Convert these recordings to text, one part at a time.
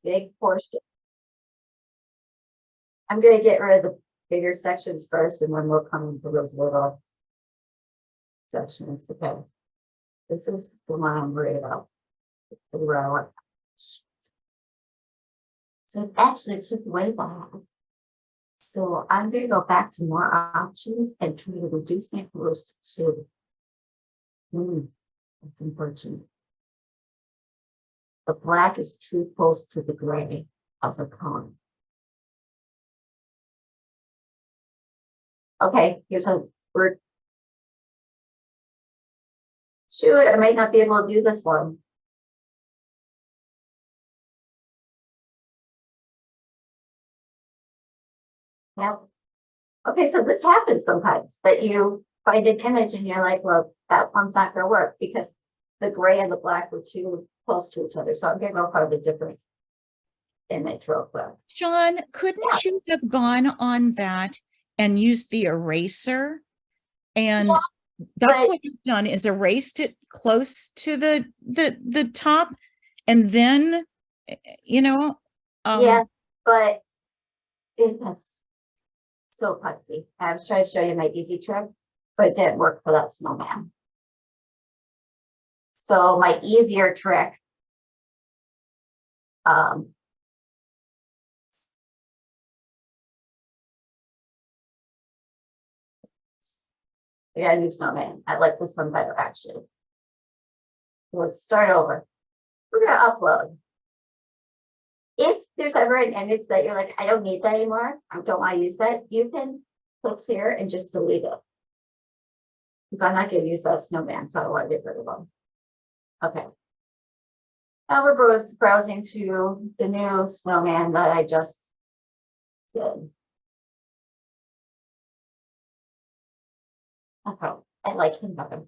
big portion. I'm going to get rid of the bigger sections first, and then we'll come into those little sections. Okay. This is the one I'm worried about. The row. So it actually took way back. So I'm going to go back to more options and try to reduce my colors to two. That's unfortunate. The black is too close to the gray as a color. Okay, here's a word. Shoot, I might not be able to do this one. Yep. Okay, so this happens sometimes that you find an image and you're like, well, that one's not going to work because the gray and the black were too close to each other. So I'm going to go for a different image real quick. Shawn, couldn't you have gone on that and used the eraser? And that's what you've done, is erased it close to the top, and then, you know. Yeah, but that's so putsy. I was trying to show you my easy trick, but it didn't work for that snowman. So my easier trick, I gotta do snowman. I like this one better actually. Let's start over. We're gonna upload. If there's ever an image that you're like, I don't need that anymore, I don't want to use that, you can click here and just delete it. Because I'm not going to use that snowman, so I don't want to get rid of them. Okay. Now we're browsing to the new snowman that I just did. Okay, I like him better.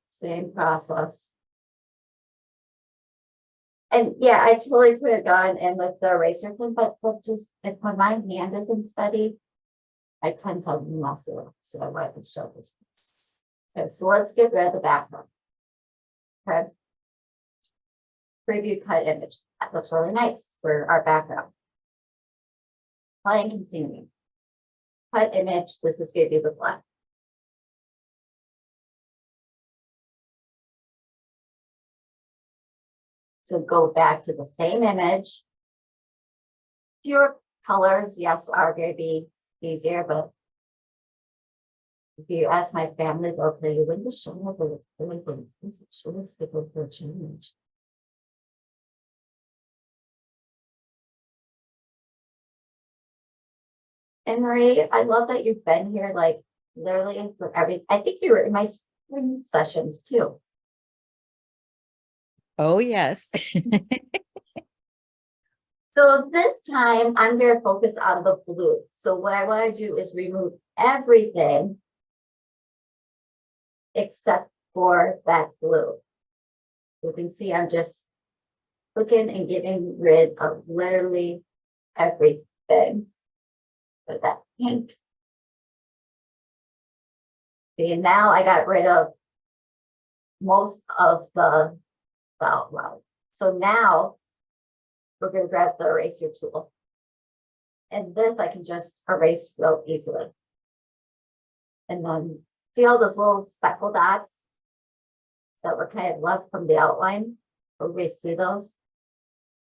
Same process. And yeah, I totally could have gone in with the eraser thing, but just if when my hand isn't steady, I tend to mess it up. So I wanted to show this. Okay, so let's get rid of the background. Okay. Preview cut image. That looks really nice for our background. Play and continue. Cut image. This is going to be the black. So go back to the same image. Fewer colors, yes, are going to be easier, but if you ask my family, they'll tell you when the show over anything is actually stickle for a change. And Marie, I love that you've been here like literally for every, I think you were in my spring sessions too. Oh, yes. So this time I'm going to focus on the blue. So what I want to do is remove everything except for that blue. You can see I'm just looking and getting rid of literally everything with that pink. And now I got rid of most of the outline. So now we're going to grab the eraser tool. And this I can just erase real easily. And then see all those little speckle dots that were kind of left from the outline? Everybody see those?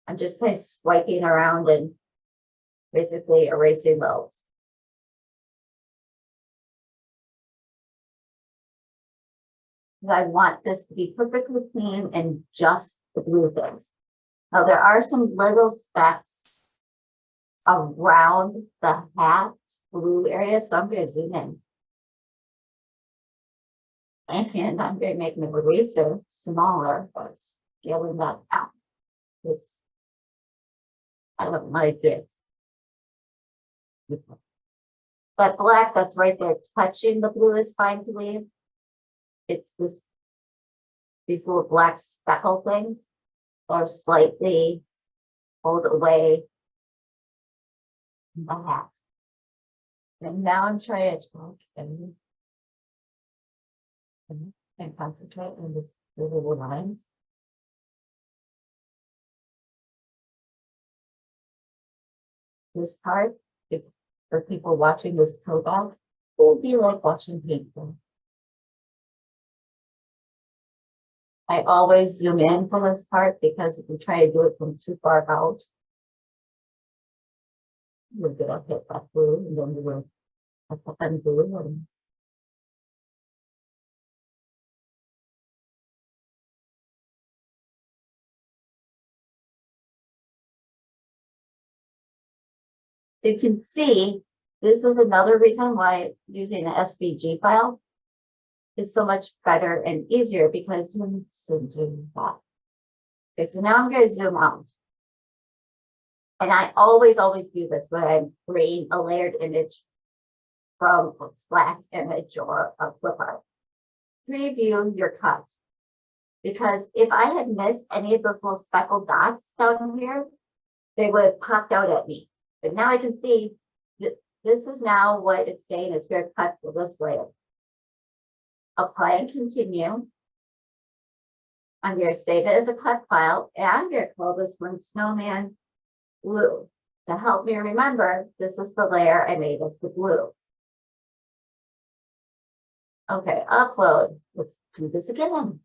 I'm just kind of swiping around and basically erasing those. Because I want this to be perfectly clean and just the blue things. Now there are some little specks around the hat blue area, so I'm going to zoom in. And I'm going to make my eraser smaller by scaling that out. This, I don't like this. That black that's right there touching the blue is fine to leave. It's these little black speckle things are slightly pulled away from the hat. And now I'm trying to talk and and concentrate on this little lines. This part, if for people watching this playback, will be like watching paintball. I always zoom in for this part because if you try to do it from too far out, you're gonna hit that blue and then you will undo and you can see this is another reason why using an SVG file is so much better and easier because you can zoom that. Okay, so now I'm going to zoom out. And I always do this when I'm creating a layered image from a flat image or a flip art. Preview your cut. Because if I had missed any of those little speckled dots down here, they would have popped out at me. But now I can see that this is now what it's saying it's going to cut for this layer. Apply and continue. I'm going to save it as a cut file, and I'm going to call this one Snowman Blue to help me remember this is the layer I made as the blue. Okay, upload. Let's do this again.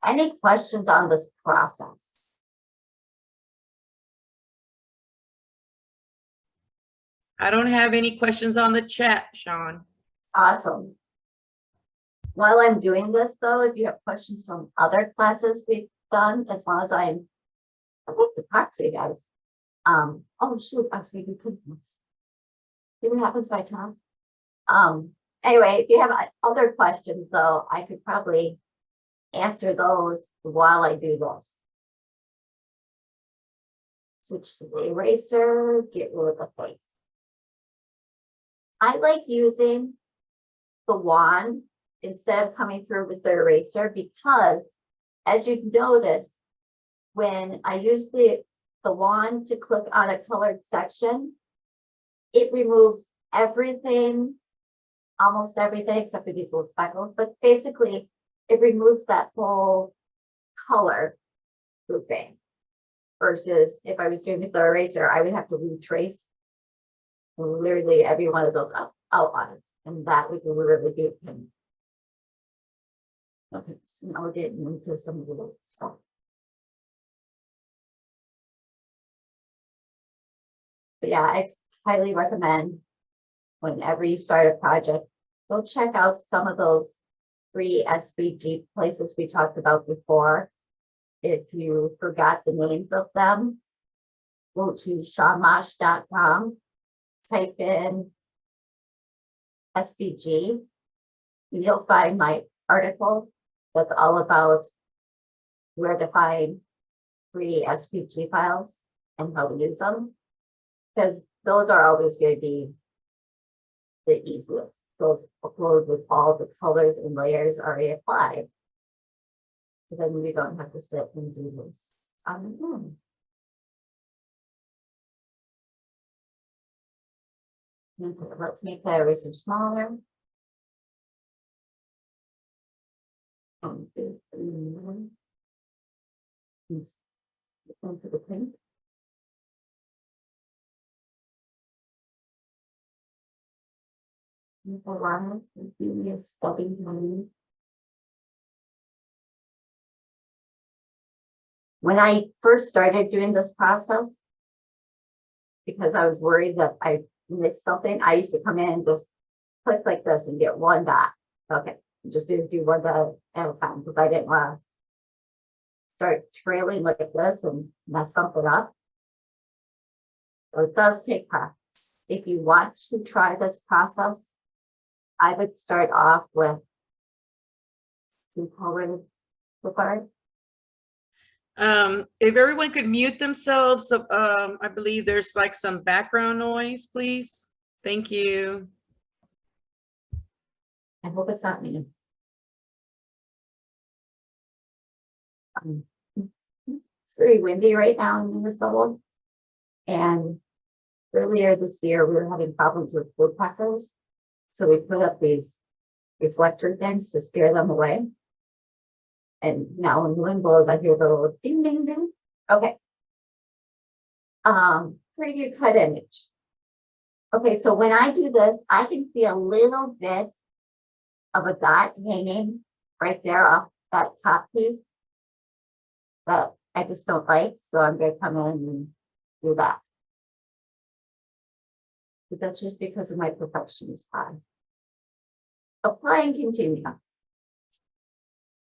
Any questions on this process? I don't have any questions on the chat, Shawn. Awesome. While I'm doing this, though, if you have questions from other classes we've done, as long as I'd like to talk to you guys. Oh shoot, actually we could see what happens by time. Anyway, if you have other questions, though, I could probably answer those while I do this. Switch to the eraser, get rid of the face. I like using the wand instead of coming through with the eraser because, as you notice, when I use the wand to click on a colored section, it removes everything, almost everything except for these little speckles, but basically it removes that whole color grouping. Versus if I was doing with the eraser, I would have to retrace literally every one of those outlines, and that would be really good. Okay, so now we're getting into some of the little stuff. But yeah, I highly recommend whenever you start a project, go check out some of those free SVG places we talked about before. If you forgot the names of them, go to shawnmosch.com, type in SVG, and you'll find my article that's all about where to find free SVG files and how to use them. Because those are always going to be the easiest. Those upload with all the colors and layers already applied. So then we don't have to sit and do this on the own. Okay, let's make that eraser smaller. Into the pink. When I first started doing this process, because I was worried that I missed something, I used to come in and just click like this and get one dot. Okay, just do one dot at a time because I didn't want to start trailing like this and mess something up. So it does take practice. If you want to try this process, I would start off with two-colored flip art. If everyone could mute themselves, I believe there's like some background noise, please. Thank you. I hope it's not me. It's very windy right now in Minnesota. And earlier this year, we were having problems with woodpeckers. So we put up these reflector things to scare them away. And now when the wind blows, I hear the little ding, ding, ding. Okay. Preview cut image. Okay, so when I do this, I can see a little bit of a dot hanging right there off that top piece that I just don't like. So I'm going to come in and do that. But that's just because of my perfectionist eye. Apply and continue.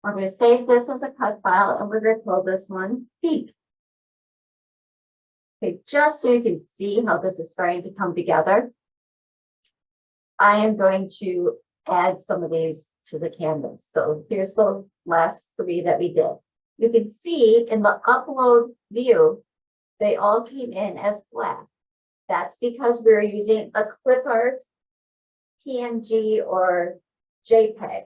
We're going to save this as a cut file and we're going to call this one pink. Okay, just so you can see how this is starting to come together, I am going to add some of these to the canvas. So here's the last 3 that we did. You can see in the upload view, they all came in as black. That's because we're using a clip art, PNG, or JPEG.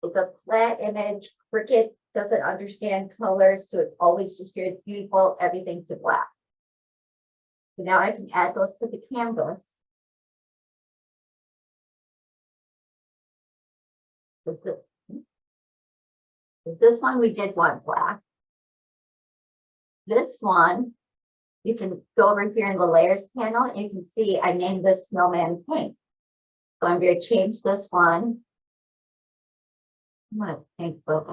It's a flat image. Cricut doesn't understand colors, so it's always just your default everything to black. So now I can add those to the canvas. This one we did want black. This one, you can go over here in the layers panel and you can see I named this snowman pink. So I'm going to change this one. I'm going to paint both.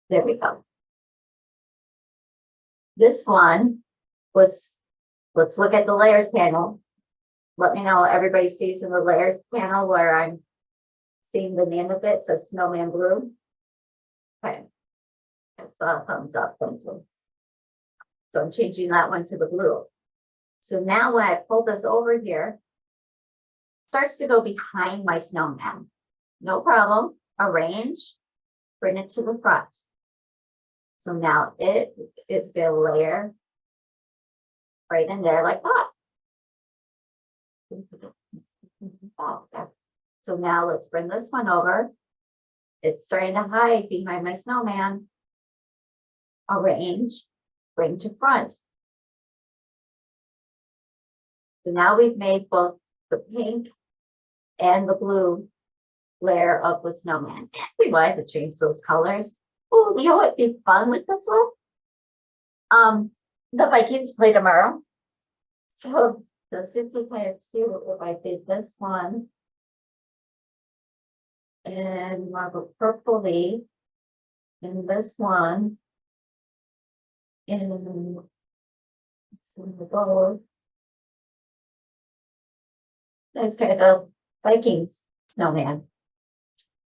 There we go. This one was, let's look at the layers panel. Let me know everybody sees in the layers panel where I'm seeing the name of it. It says Snowman Blue. Okay. That's a thumbs up. Thank you. So I'm changing that one to the blue. So now when I pull this over here, it starts to go behind my snowman. No problem. Arrange, bring it to the front. So now it is going to layer right in there like that. So now let's bring this one over. It's starting to hide behind my snowman. Arrange, bring to front. So now we've made both the pink and the blue layer of the snowman. We wanted to change those colors. Oh, you know what'd be fun with this one? The Vikings play tomorrow. So this would be kind of cute if I did this one. And more of a purpley. And this one. And some of gold. That's kind of a Vikings snowman.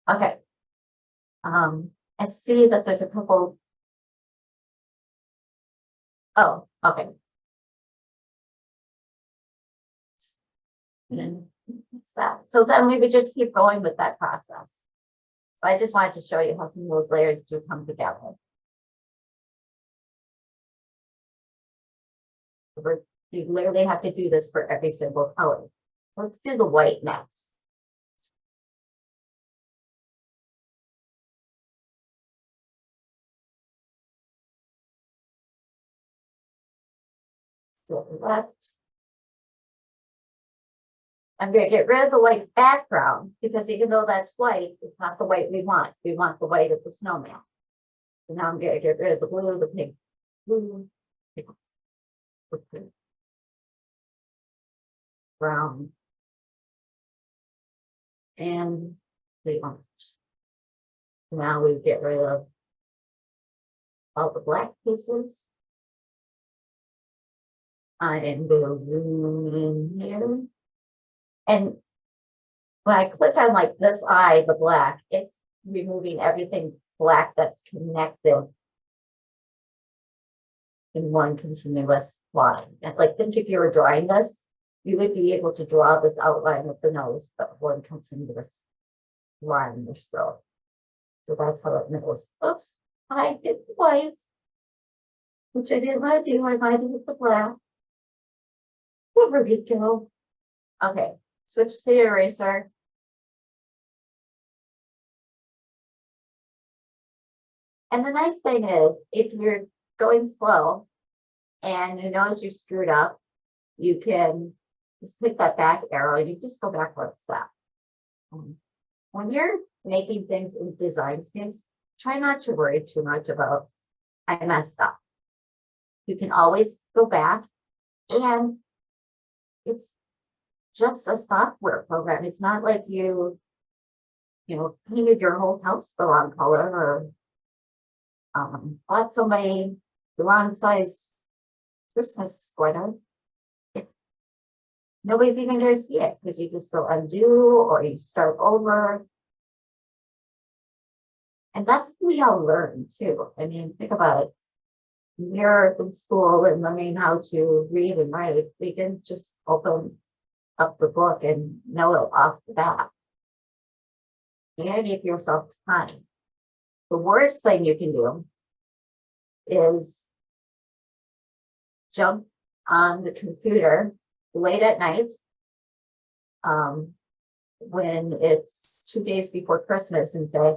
Okay. I see that there's a couple. Oh, okay. And what's that? So then we would just keep going with that process. So I just wanted to show you how some of those layers do come together. You literally have to do this for every single color. Let's do the white next. So left. I'm going to get rid of the white background because even though that's white, it's not the white we want. We want the white of the snowman. So now I'm going to get rid of the blue, the pink, blue, brown, and the orange. Now we get rid of all the black pieces. I am going to zoom in here. And when I click on like this eye, the black, it's removing everything black that's connected in one continuous line. And like, think if you were drawing this, you would be able to draw this outline of the nose, but one continuous line in the stroke. So that's how it knows. Oops, I did white, which I didn't want to do. I might do with the black. There we go. Okay, switch to the eraser. And the nice thing is, if you're going slow and you notice you screwed up, you can just click that back arrow and you just go back one step. When you're making things in Design Space, try not to worry too much about, I messed up. You can always go back, and it's just a software program. It's not like you painted your whole house the wrong color or bought somebody the wrong size Christmas sweater. Nobody's even going to see it because you just go undo or you start over. And that's what we all learn too. I mean, think about it. We're in school and learning how to read and write. We can just open up the book and know it off the bat. And give yourself time. The worst thing you can do is jump on the computer late at night when it's 2 days before Christmas and say,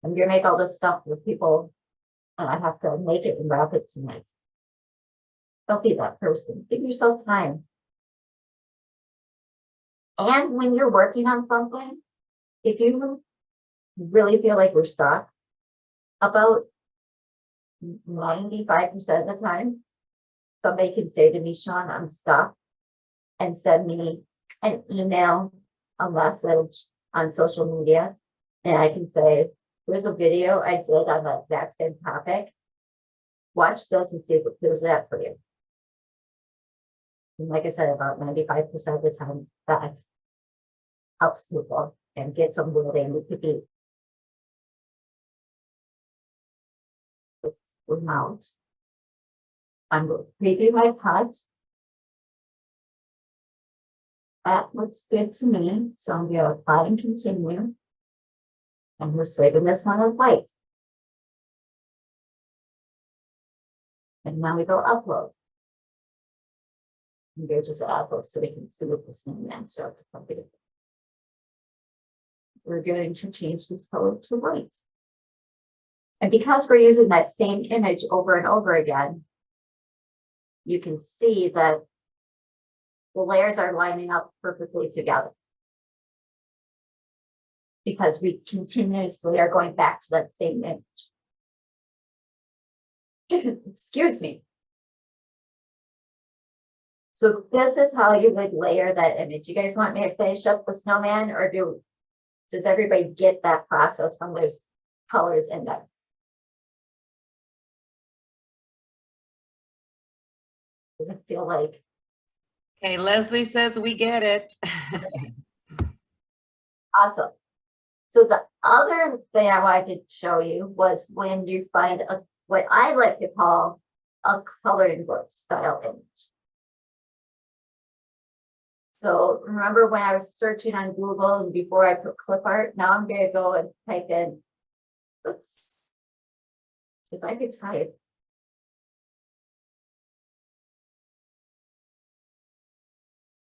I'm gonna make all this stuff for people and I have to make it and wrap it tonight. Don't be that person. Give yourself time. And when you're working on something, if you really feel like we're stuck, about 95% of the time, somebody can say to me, Shawn, I'm stuck, and send me an email, a message on social media, and I can say, there's a video I did on the exact same topic. Watch this and see if it clears that for you. And like I said, about 95% of the time, that helps people and gets them where they need to be. Mount. I'm going to preview my cut. That looks good to me. So I'm going to apply and continue. And we're saving this one as white. And now we go upload. And we'll just add those so we can see what this new answer to come in. We're going to change this color to white. And because we're using that same image over and over again, you can see that the layers are lining up perfectly together. Because we continuously are going back to that same image. Excuse me. So this is how you would layer that image. You guys want me to finish up the snowman, or does everybody get that process when there's colors in there? Does it feel like? Okay, Leslie says we get it. Awesome. So the other thing I wanted to show you was when you find what I like to call a coloring book style image. So remember when I was searching on Google and before I put clip art, now I'm going to go and type in, oops, if I could type.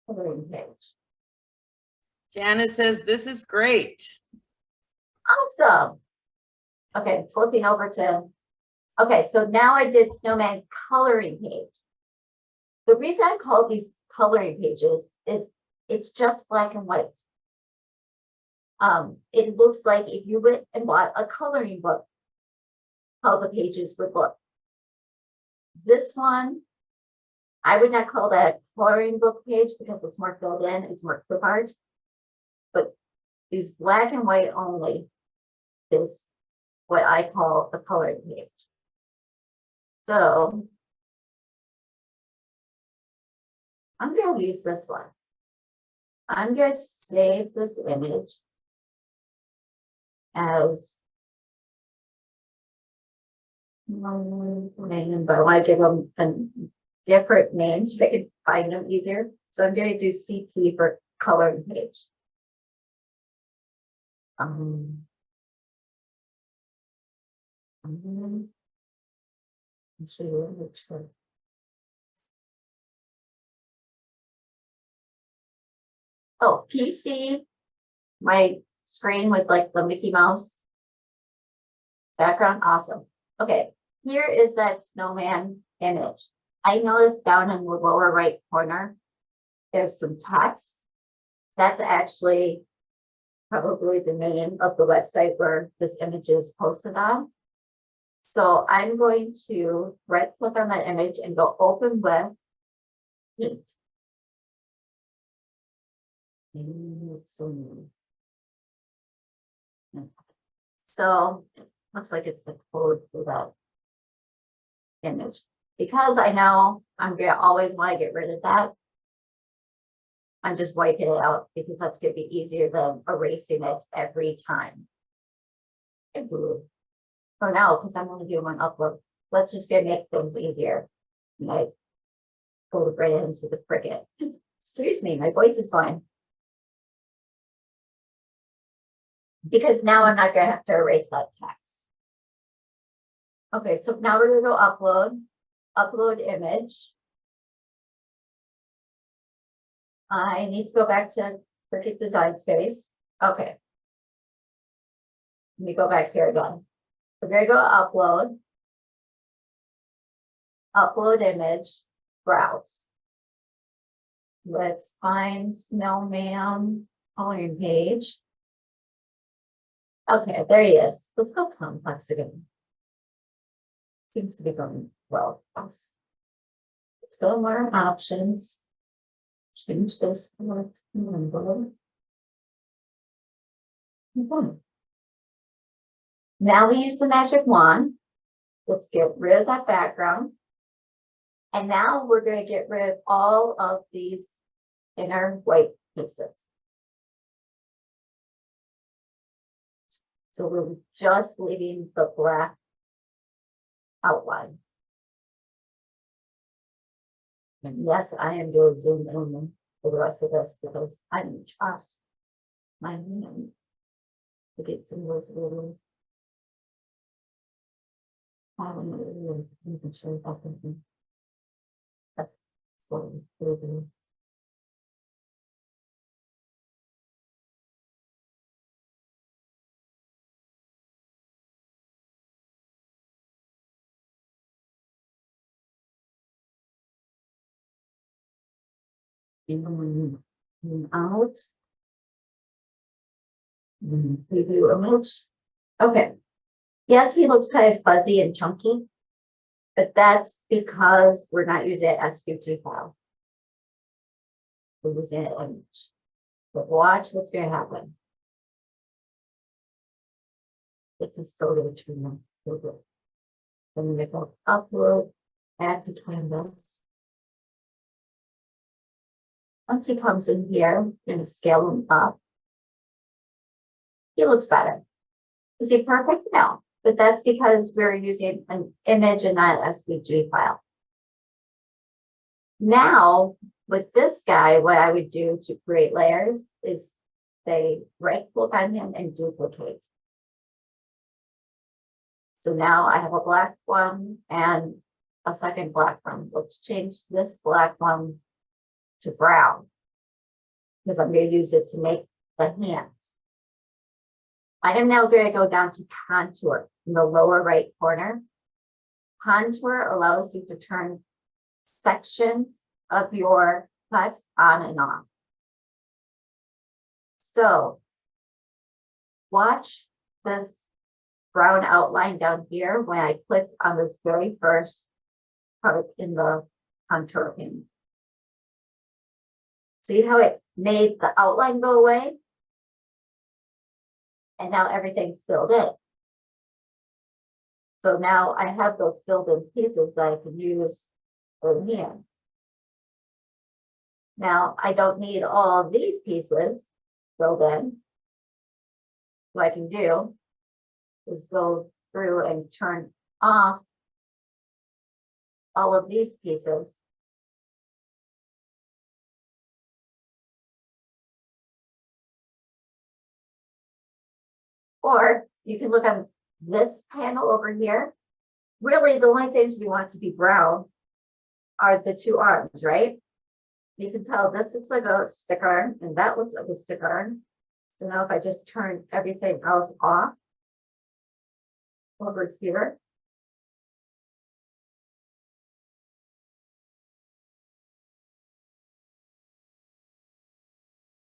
Coloring page. Janice says this is great. Awesome. Okay, flipping over to, okay, so now I did snowman coloring page. The reason I call these coloring pages is it's just black and white. It looks like if you went and bought a coloring book, how the pages would look. This one, I would not call that a coloring book page because it's more filled in, it's more clip art. But these black and white only is what I call a coloring page. So I'm going to use this one. I'm going to save this image as name, but I want to give them a different name so they can find them easier. So I'm going to do CP for coloring page. Oh, can you see my screen with like the Mickey Mouse background? Awesome. Okay, here is that snowman image. I noticed down in the lower right corner, there's some text. That's actually probably the name of the website where this image is posted on. So I'm going to right click on that image and go open with Paint. So looks like it's the code for that image. Because I know I'm gonna always want to get rid of that, I'm just wiping it out because that's gonna be easier than erasing it every time. For now, because I'm only doing one upload, let's just get make things easier. I go right into the Cricut. Excuse me, my voice is fine. Because now I'm not gonna have to erase that text. Okay, so now we're gonna go upload image. I need to go back to Cricut Design Space. Okay. Let me go back here again. We're gonna go upload image, browse. Let's find snowman coloring page. Okay, there he is. Let's go complex again. Seems to be going well. Let's go more options. Change this. Now we use the magic wand. Let's get rid of that background. And now we're going to get rid of all of these inner white pieces. So we're just leaving the black outline. And yes, I am doing zoom in for the rest of this because I don't trust my hand to get some of those little. I don't know what it is. You can show it up in here. That's what we're doing. In out. Preview image. Okay. Yes, he looks kind of fuzzy and chunky, but that's because we're not using an SVG file. We're using an image. But watch what's going to happen. It can still go to them. Then we go upload, add to canvas. Once he comes in here, I'm going to scale him up. He looks better. Is he perfect? No, but that's because we're using an image and not an SVG file. Now, with this guy, what I would do to create layers is say right click on him and duplicate. So now I have a black one and a second black one. Let's change this black one to brown because I'm going to use it to make the hands. I am now going to go down to contour in the lower right corner. Contour allows you to turn sections of your cut on and off. So watch this brown outline down here when I click on this very first part in the contour pane. See how it made the outline go away? And now everything's filled in. So now I have those filled in pieces that I can use in here. Now I don't need all of these pieces filled in. What I can do is go through and turn off all of these pieces. Or you can look on this panel over here. Really, the only things we want to be brown are the two arms, right? You can tell this looks like a stick arm and that looks like a stick arm. So now if I just turn everything else off over here.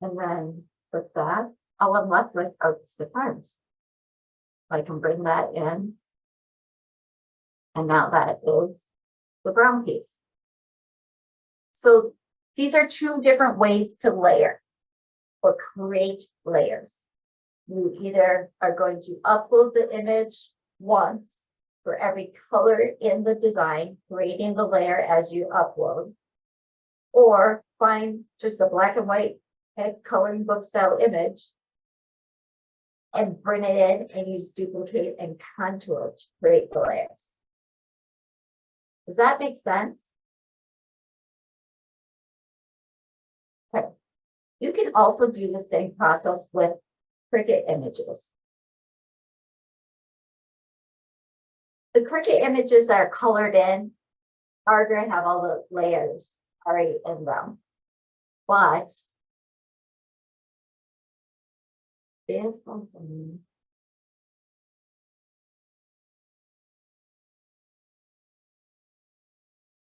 And then with that, all I'm left with are the stick arms. I can bring that in. And now that is the brown piece. So these are two different ways to layer or create layers. You either are going to upload the image once for every color in the design, creating the layer as you upload, or find just a black and white coloring book style image and bring it in and use duplicate and contour to create the layers. Does that make sense? Okay. You can also do the same process with Cricut images. The Cricut images that are colored in are going to have all the layers already in them. But if something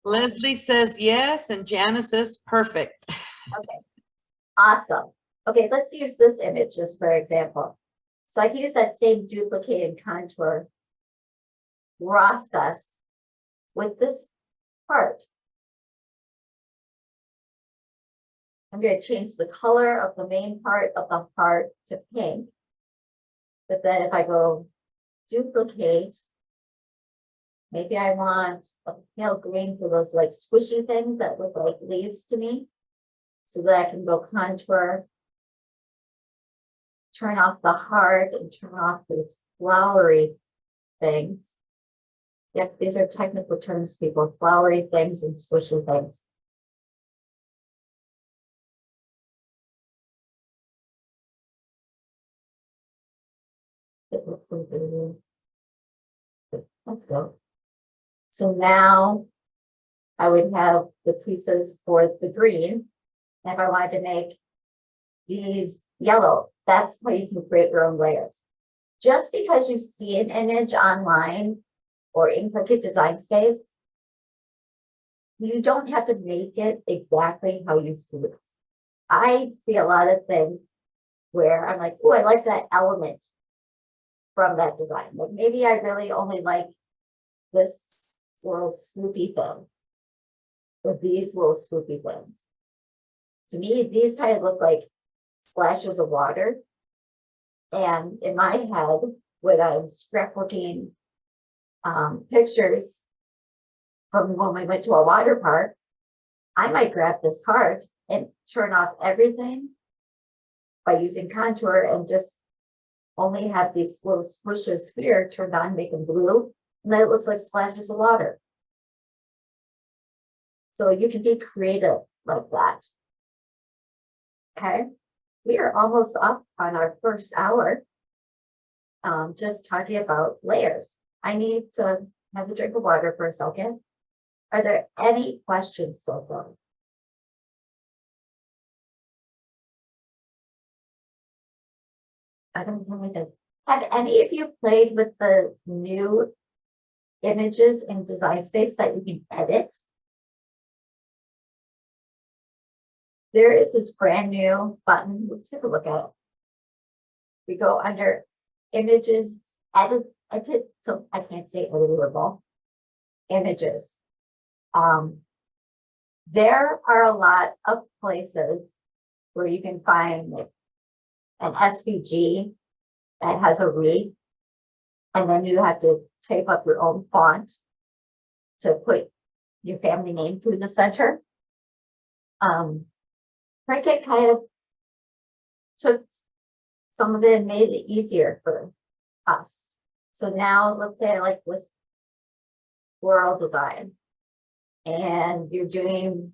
Leslie says yes, and Janice says perfect. okay, awesome. Okay, let's use this image just for example. So I can use that same duplicate and contour process with this part. I'm going to change the color of the main part of the heart to pink. But then if I go duplicate, maybe I want a pale green for those like squishy things that look like leaves to me. So that I can go contour, turn off the heart and turn off these flowery things. Yep, these are technical terms, people, flowery things and squishy things. Let's go. So now I would have the pieces for the green. And if I wanted to make these yellow, that's how you can create your own layers. Just because you see an image online or in Cricut Design Space, you don't have to make it exactly how you see it. I see a lot of things where I'm like, oh, I like that element from that design. But maybe I really only like this little swoopy thing or these little swoopy things. To me, these kind of look like splashes of water. And in my head, when I'm scrapbooking pictures from when we went to a water park, I might grab this part and turn off everything by using contour and just only have these little swishes here turned on, make them blue, and then it looks like splashes of water. So you can be creative like that. Okay, we are almost up on our first hour. Just talking about layers. I need to have a drink of water for a second. Are there any questions so far? I don't know anything. Have any of you played with the new images in Design Space that you can edit? There is this brand new button. Let's take a look at it. We go under images, edit, so I can't say editable images. There are a lot of places where you can find like an SVG that has a read, and then you have to type up your own font to put your family name through the center. Cricut kind of took some of it and made it easier for us. So now let's say I like this floral design and you're doing,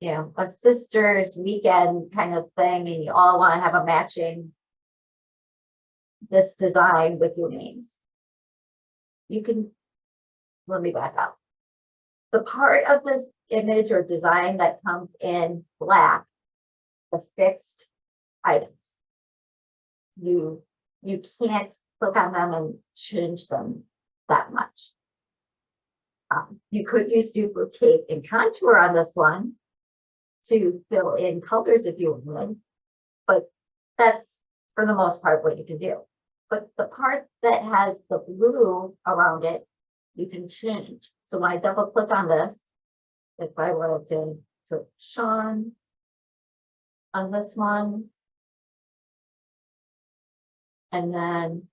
you know, a sister's weekend kind of thing, and you all want to have a matching this design with your names. You can, let me back up. The part of this image or design that comes in black, the fixed items, you can't click on them and change them that much. You could use duplicate and contour on this one to fill in colors if you would. But that's for the most part what you can do. But the part that has the blue around it, you can change. So when I double click on this, if I wanted to put Shawn on this one, and then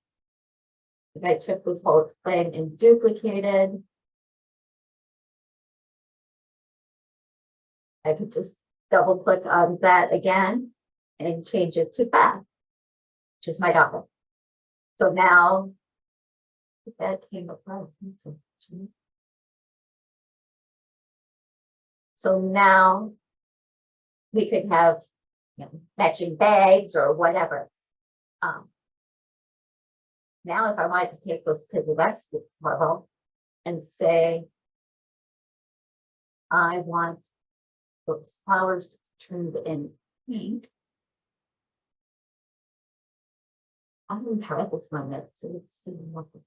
if I took this whole thing and duplicated, I could just double click on that again and change it to that, which is my daughter. So now that came up. So now we could have, you know, matching bags or whatever. Now, if I wanted to take this to the next level and say, I want those flowers turned in pink. I'm gonna try this one yet, so let's see what this.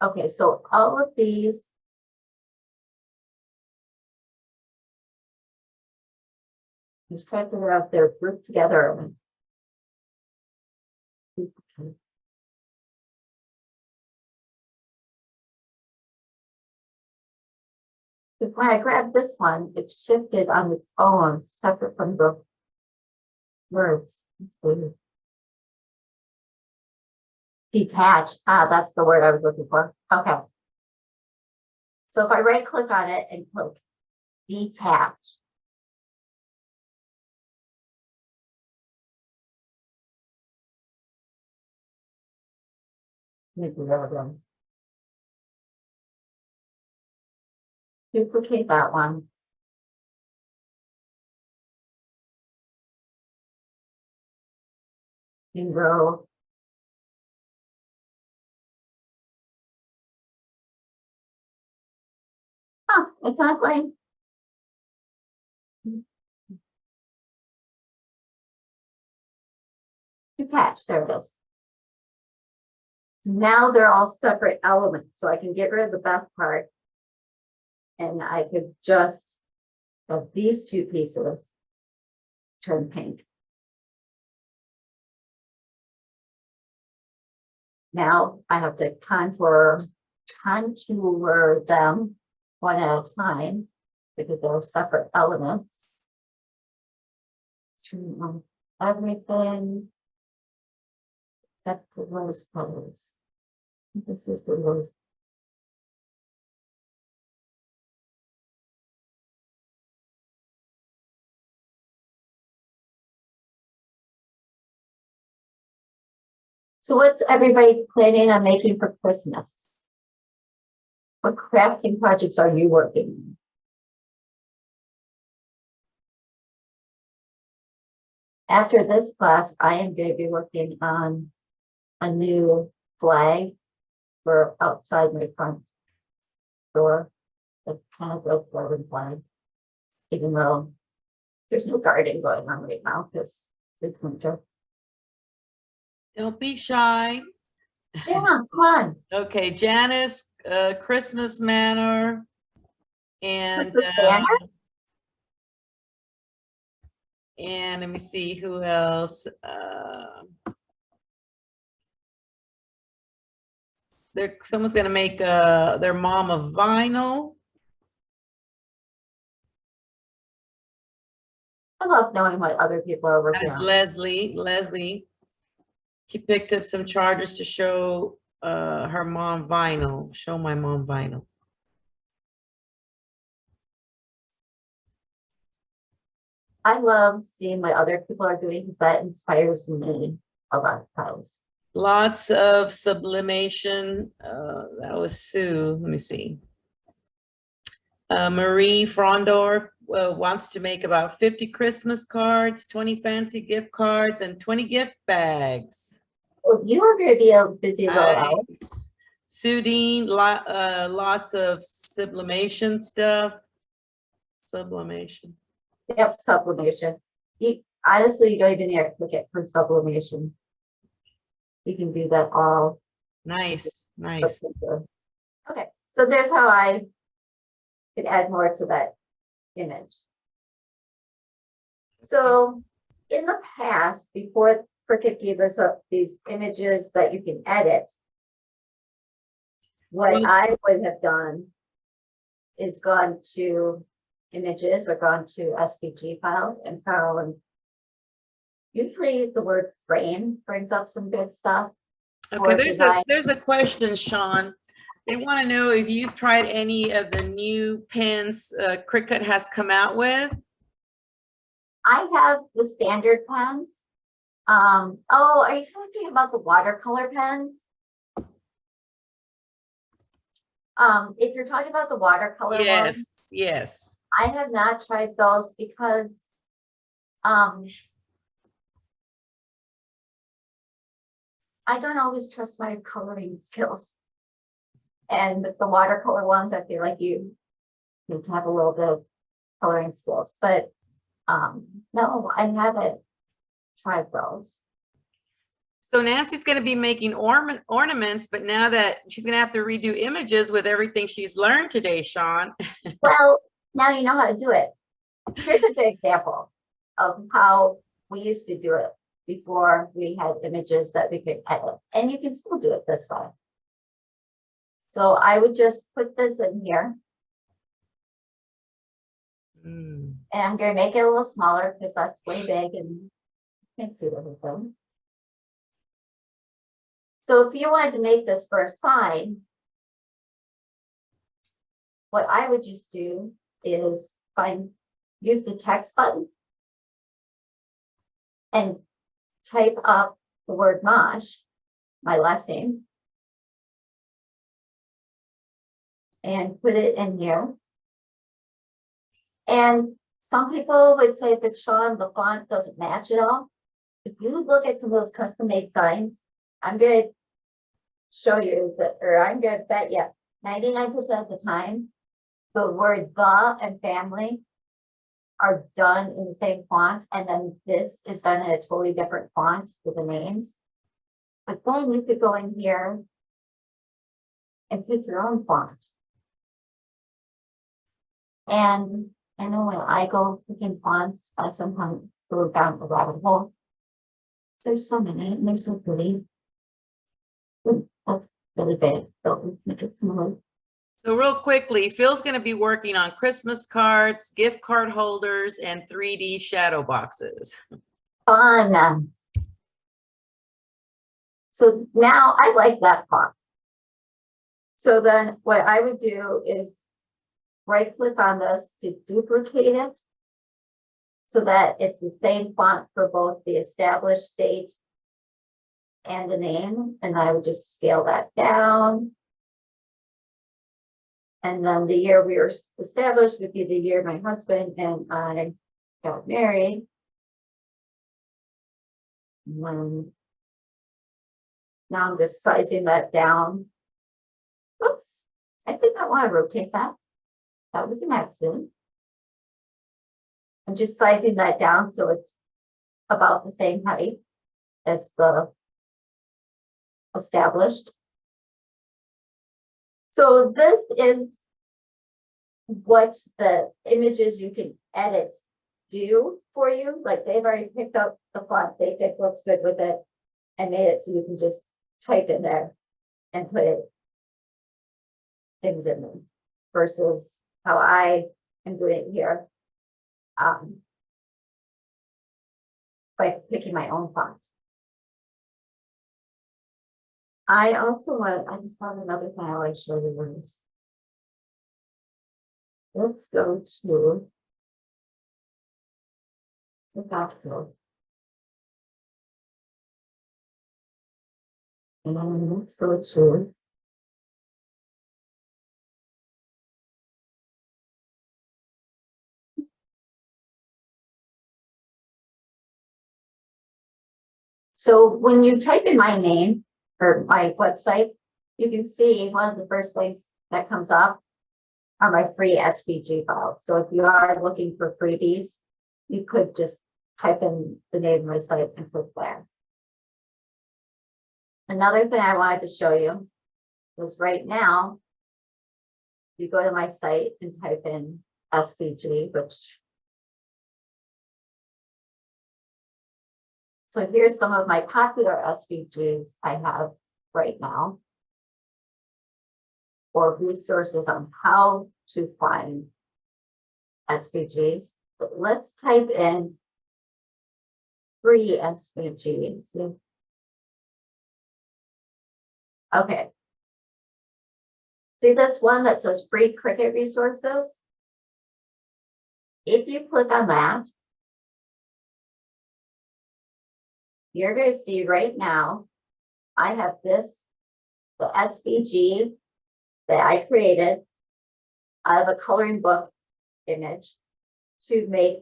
Okay, so all of these. Just try to figure out they're grouped together. If when I grabbed this one, it shifted on its own, separate from the words. Detach. Ah, that's the word I was looking for. Okay. So if I right click on it and click detach. Let me do that again. Duplicate that one. And go. Oh, it's not going. Detach, there it is. Now they're all separate elements, so I can get rid of the back part. And I could just have these two pieces turn pink. Now I have to contour them one at a time because they're separate elements. Turn on everything except for rose colors. This is the rose. So what's everybody planning on making for Christmas? What crafting projects are you working on? After this class, I am going to be working on a new flag for outside my front door. That's kind of a floating flag, even though there's no garden going on right now because it's winter. Don't be shy. Yeah, come on. Okay, Janice, Christmas Manor. And Christmas banner? and let me see who else. Someone's gonna make their mom a vinyl. I love knowing what other people are working That's on. Leslie. She picked up some chargers to show her mom vinyl. Show my mom vinyl. I love seeing what other people are doing because that inspires me a lot of times. Lots of sublimation. That was Sue. Let me see. Marie Frondorf wants to make about 50 Christmas cards, 20 fancy gift cards, and 20 gift bags. Well, you are going to be a busy little owl. Nice. Sudine, lots of sublimation stuff. Sublimation. Yep, sublimation. You honestly, you don't even need to click it for sublimation. You can do that all. Nice. Okay, so there's how I could add more to that image. So in the past, before Cricut gave us up these images that you can edit, what Well- I would have done is gone to images or gone to SVG files and found usually the word frame brings up some good stuff. Okay, or design. there's a question, Shawn. They want to know if you've tried any of the new pens Cricut has come out with. I have the standard pens. Oh, are you talking about the watercolor pens? If you're talking about the watercolor Yes, ones, yes. I have not tried those because I don't always trust my coloring skills. And the watercolor ones, I feel like you need to have a little bit of coloring skills, but no, I haven't tried those. So Nancy's going to be making ornaments, but now that she's going to have to redo images with everything she's learned today, Shawn. Well, now you know how to do it. Here's a good example of how we used to do it before we had images that we could edit, and you can still do it this way. So I would just put this in here, Mm. and I'm going to make it a little smaller because that's way big and you can't see everything. So if you wanted to make this for a sign, what I would just do is use the text button and type up the word Mosch, my last name, and put it in here. And some people would say that Shawn, the font doesn't match at all. If you look at some of those custom made signs, I'm going to show you that, or I'm going to bet you 99% of the time, the word the and family are done in the same font, and then this is done in a totally different font with the names. But then you could go in here and pick your own font. And I know when I go picking fonts, I sometimes go down the rabbit hole. There's so many, and they're so pretty. Ooh, that's really big. So make it smaller. So real quickly, Phil's going to be working on Christmas cards, gift card holders, and 3D shadow boxes. Fun. So now I like that font. So then what I would do is right click on this to duplicate it so that it's the same font for both the established date and the name. And I would just scale that down. And then the year we were established would be the year my husband and I got married. Now I'm just sizing that down. Oops, I did not want to rotate that. That was an accident. I'm just sizing that down so it's about the same height as the established. So this is what the images you can edit do for you. Like they've already picked up the font, they think looks good with it and made it so you can just type in there and put things in them versus how I am doing it here. By picking my own font. I just found another thing I like to show you this. Let's go to the document. And then let's go to so when you type in my name or my website, you can see one of the first things that comes up are my free SVG files. So if you are looking for freebies, you could just type in the name of my site and click there. Another thing I wanted to show you was right now, you go to my site and type in SVG, which. So here's some of my popular SVGs I have right now. Or resources on how to find SVGs. But let's type in free SVGs. Okay. See this one that says free Cricut resources? If you click on that, you're going to see right now, I have this, the SVG that I created. I have a coloring book image to make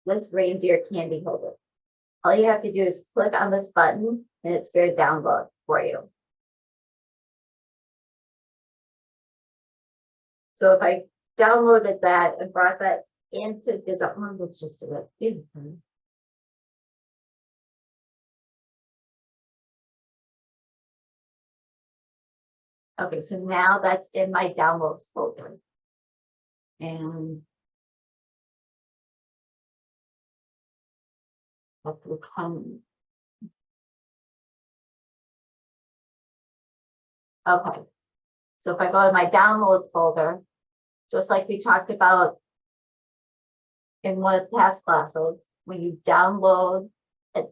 this reindeer candy holder. All you have to do is click on this button and it's going to download for you. So if I downloaded that and brought that into design, let's just do it. Okay, so now that's in my downloads folder. And that will come. Okay, so if I go to my downloads folder, just like we talked about in one of the past classes, when you download an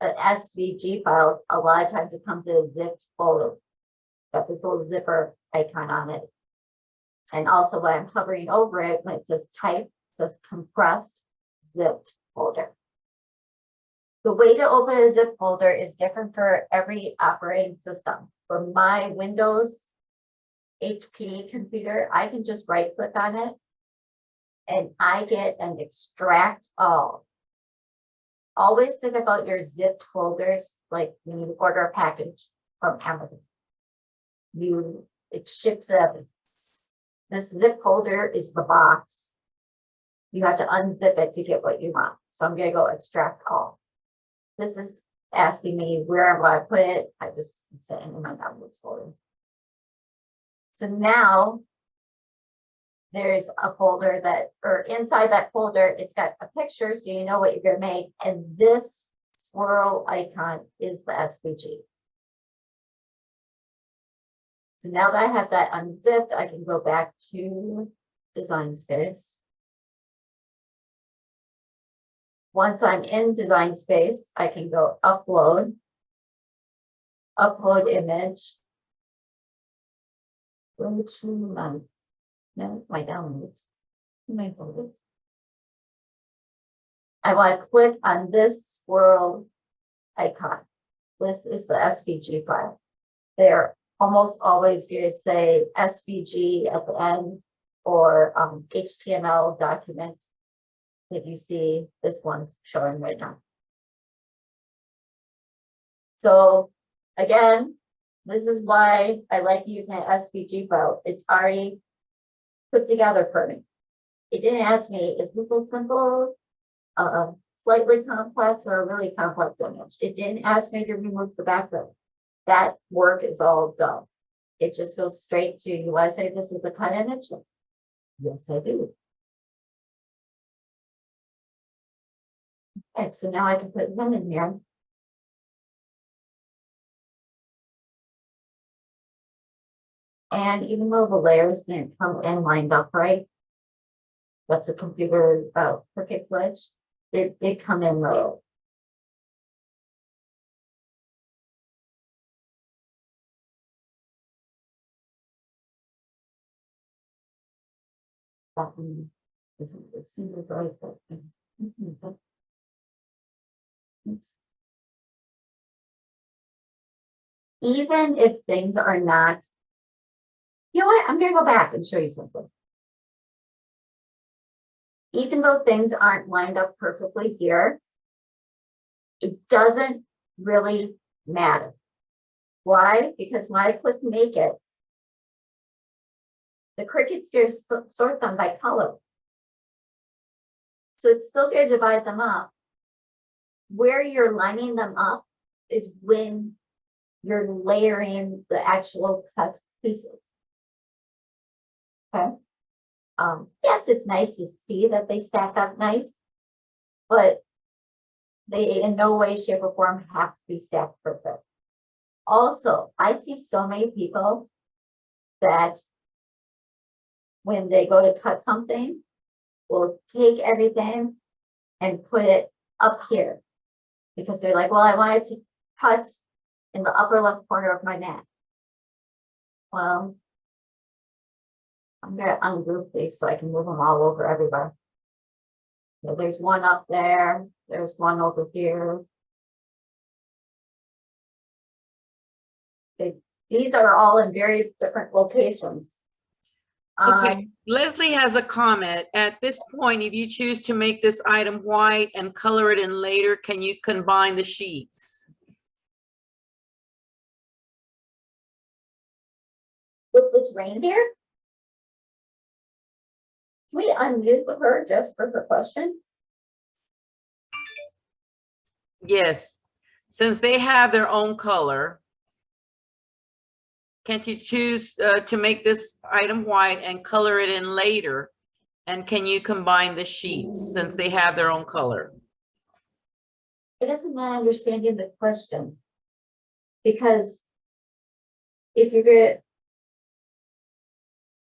SVG files, a lot of times it comes in a zipped folder. Got this little zipper icon on it. And also when I'm hovering over it, when it says type, it says compressed zipped folder. The way to open a zip folder is different for every operating system. For my Windows HP computer, I can just right click on it and I get an extract all. Always think about your zipped folders, like when you order a package from Amazon. It ships it. This zip folder is the box. You have to unzip it to get what you want. So I'm going to go extract all. This is asking me where I'm going to put it. I just set it in my downloads folder. So now there's a folder that, or inside that folder, it's got a picture so you know what you're going to make. And this swirl icon is the SVG. So now that I have that unzipped, I can go back to Design Space. Once I'm in Design Space, I can go upload image, go to my downloads, my folders. I want to click on this swirl icon. This is the SVG file. They're almost always going to say SVG at the end or HTML document that you see this one's showing right now. So again, this is why I like using an SVG file. It's already put together for me. It didn't ask me, is this a simple, slightly complex or a really complex image? It didn't ask me to remove the background. That work is all done. It just goes straight to, you want to say this is a cut image? Yes, I do. Okay, so now I can put them in here. And even though the layers didn't come in lined up right, that's a computer Cricut glitch. It did come in low. That one isn't a single right. Even if things are not, you know what? I'm going to go back and show you something. Even though things aren't lined up perfectly here, it doesn't really matter. Why? Because when I click make it, the Cricut's going to sort them by color. So it's still going to divide them up. Where you're lining them up is when you're layering the actual cut pieces. Okay. Yes, it's nice to see that they stack up nice, but they in no way, shape, or form have to be stacked perfect. Also, I see so many people that when they go to cut something, will take everything and put it up here. Because they're like, well, I wanted to cut in the upper left corner of my mat. Well, I'm gonna ungroup these so I can move them all over everywhere. So there's one up there, there's one over here. These are all in very different locations. Okay, Leslie has a comment. At this point, if you choose to make this item white and color it in later, can you combine the sheets? With this reindeer? Can we unmute her just for her question? Yes, since they have their own color, can't you choose to make this item white and color it in later? And can you combine the sheets since they have their own color? It isn't not understanding the question. Because if you're good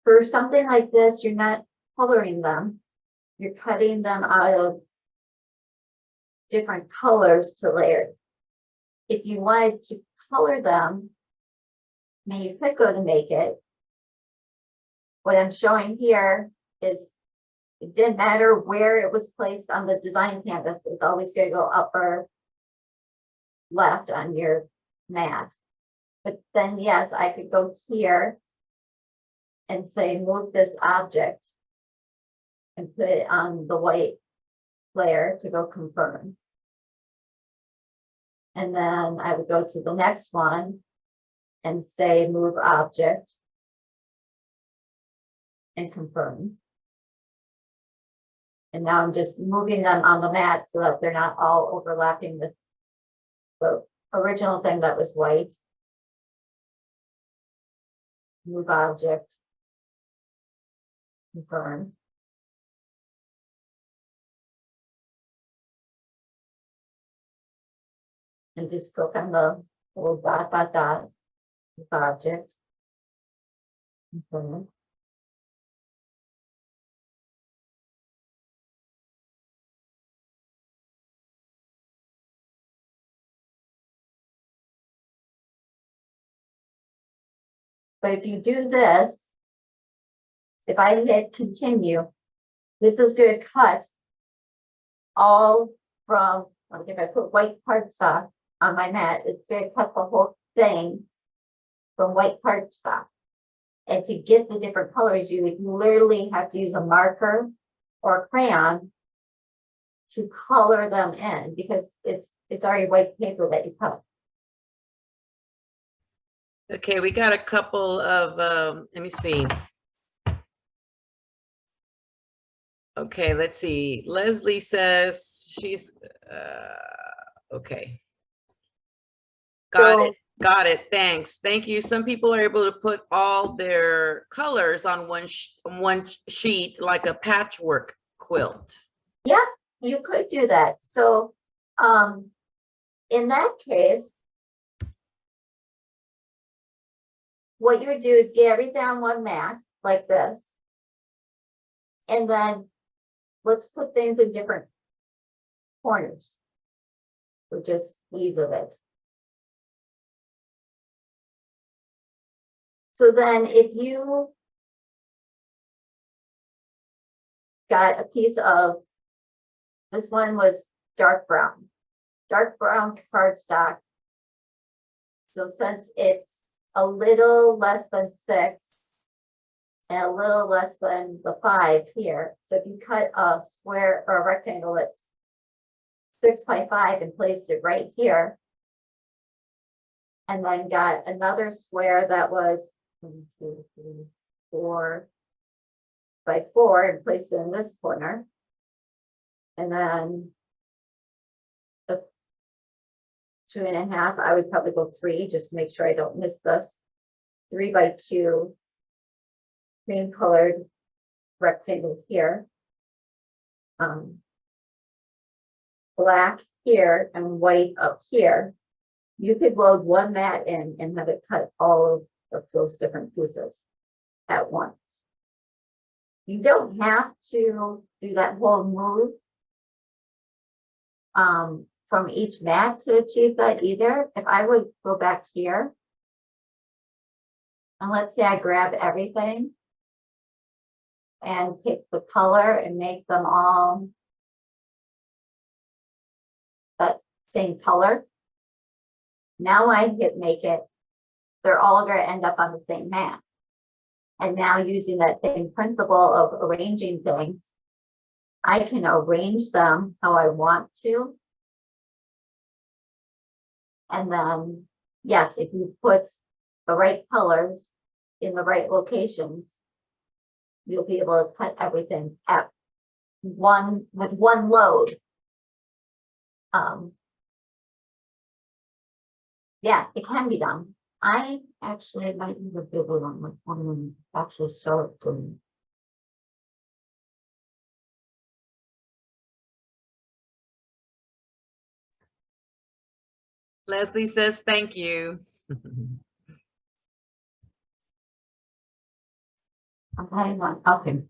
for something like this, you're not coloring them. You're cutting them out of different colors to layer. If you wanted to color them, I mean, you could go to make it. What I'm showing here is it didn't matter where it was placed on the design canvas. It's always going to go upper left on your mat. But then, yes, I could go here and say, move this object and put it on the white layer to go confirm. And then I would go to the next one and say, move object and confirm. And now I'm just moving them on the mat so that they're not all overlapping the original thing that was white. Move object, confirm. And just click on the little dot, move object, confirm. But if you do this, if I hit continue, this is going to cut all from, like if I put white cardstock on my mat, it's going to cut the whole thing from white cardstock. And to get the different colors, you would literally have to use a marker or a crayon to color them in because it's already white paper that you cut. Okay, we got a couple of, let me see. Okay, let's see. Leslie says she's, okay. Got it, thanks. Thank you. Some people are able to put all their colors on one sheet like a patchwork quilt. Yeah, you could do that. So in that case, what you would do is get everything on one mat like this. And then let's put things in different corners for just ease of it. So then if you got a piece of, this one was dark brown cardstock. So since it's a little less than 6 and a little less than the 5 here, so if you cut a square or a rectangle that's 6 by 5 and placed it right here, and then got another square that was 1, 2, 3, 4 by 4 and placed it in this corner, and then the 2.5, I would probably go 3 just to make sure I don't miss this. 3 by 2 cream colored rectangle here. Black here and white up here. You could load one mat in and have it cut all of those different pieces at once. You don't have to do that whole move from each mat to achieve that either. If I would go back here, and let's say I grab everything and take the color and make them all that same color. Now I hit make it, they're all going to end up on the same mat. And now using that same principle of arranging things, I can arrange them how I want to. And then, yes, if you put the right colors in the right locations, you'll be able to cut everything at with one load. Yeah, it can be done. I actually might need a bigger one, like one actually show it to me. Leslie says, thank you. Okay.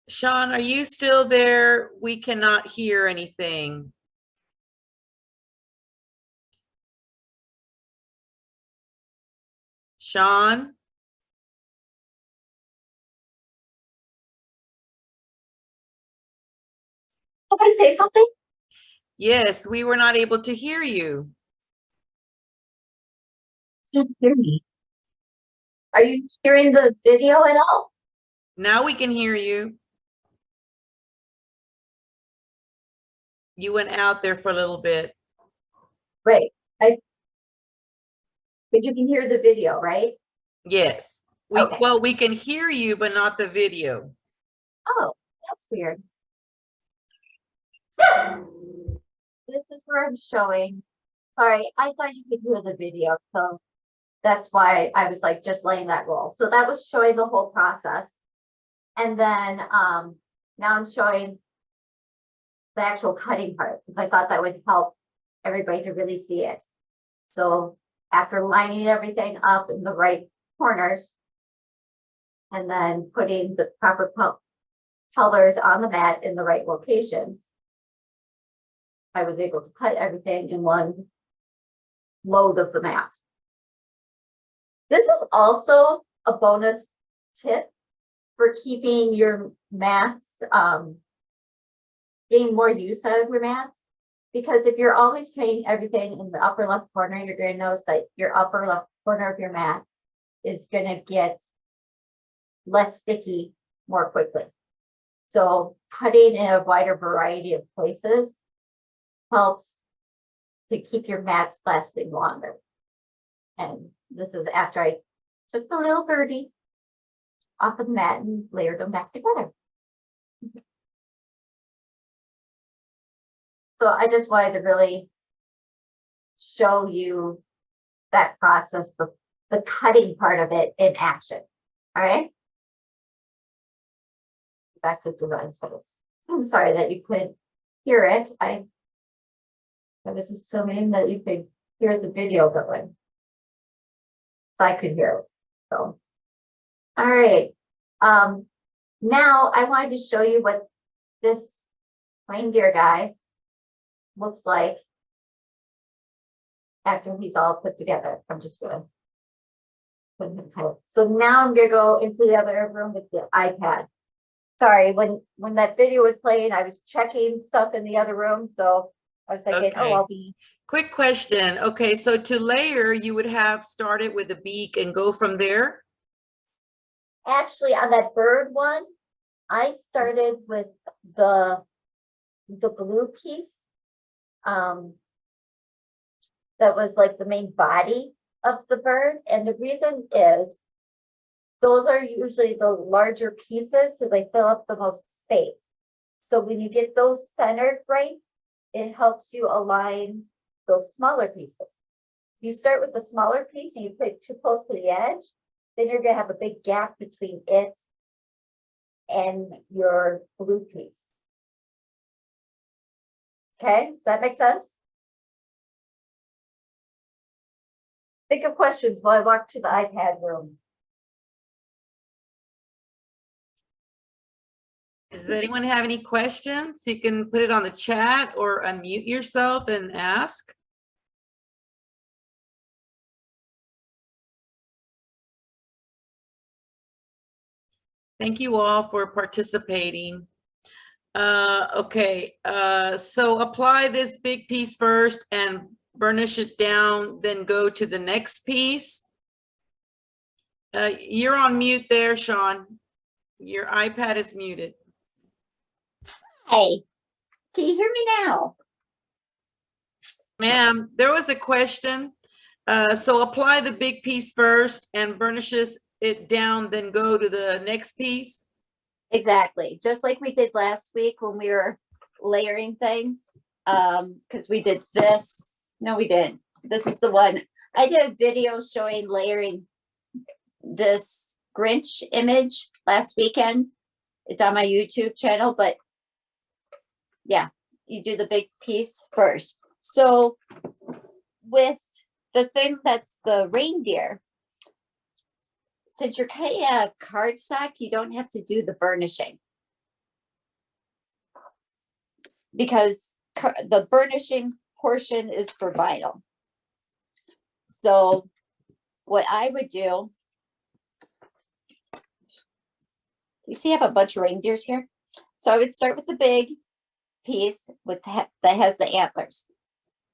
Shawn, are you still there? We cannot hear anything. Shawn? Can I say something? Yes, we were not able to hear you. Can't hear me. Are you hearing the video at all? Now we can hear you. You went out there for a little bit. Right. But you can hear the video, right? Yes. Okay. Well, we can hear you, but not the video. Oh, that's weird. This is where I'm showing. Sorry, I thought you could hear the video, so that's why I was like just laying that roll. So that was showing the whole process. And then now I'm showing the actual cutting part because I thought that would help everybody to really see it. So after lining everything up in the right corners and then putting the proper colors on the mat in the right locations, I was able to cut everything in one load of the mat. This is also a bonus tip for keeping your mats, getting more use out of your mats. Because if you're always putting everything in the upper left corner, you're going to notice that your upper left corner of your mat is going to get less sticky more quickly. So cutting in a wider variety of places helps to keep your mats lasting longer. And this is after I took the little birdie off of the mat and layered them back together. So I just wanted to really show you that process, the cutting part of it in action. All right. Back to Design Space. I'm sorry that you couldn't hear it. I was assuming that you could hear the video going. So I could hear it. So, all right. Now I wanted to show you what this reindeer guy looks like after he's all put together. I'm just gonna put him kind. So now I'm gonna go into the other room with the iPad. Sorry, when that video was playing, I was checking stuff in the other room, so I was thinking, oh, Okay. I'll be. Quick question. Okay, so to layer, you would have started with the beak and go from there? Actually, on that bird one, I started with the blue piece. That was like the main body of the bird. And the reason is those are usually the larger pieces, so they fill up the most space. So when you get those centered right, it helps you align those smaller pieces. You start with the smaller piece and you put it too close to the edge, then you're gonna have a big gap between it and your blue piece. Okay, does that make sense? Think of questions while I walk to the iPad room. Does anyone have any questions? You can put it on the chat or unmute yourself and ask. Thank you all for participating. Okay, so apply this big piece first and burnish it down, then go to the next piece. You're on mute there, Shawn. Your iPad is muted. Hey, can you hear me now? Ma'am, there was a question. So apply the big piece first and burnishes it down, then go to the next piece. Exactly, just like we did last week when we were layering things. Because we did this. No, we didn't. This is the one. I did a video showing layering this Grinch image last weekend. It's on my YouTube channel, but yeah, you do the big piece first. So with the thing that's the reindeer, since you're cutting out cardstock, you don't have to do the burnishing because the burnishing portion is for vinyl. So what I would do, you see I have a bunch of reindeers here. So I would start with the big piece with that has the antlers.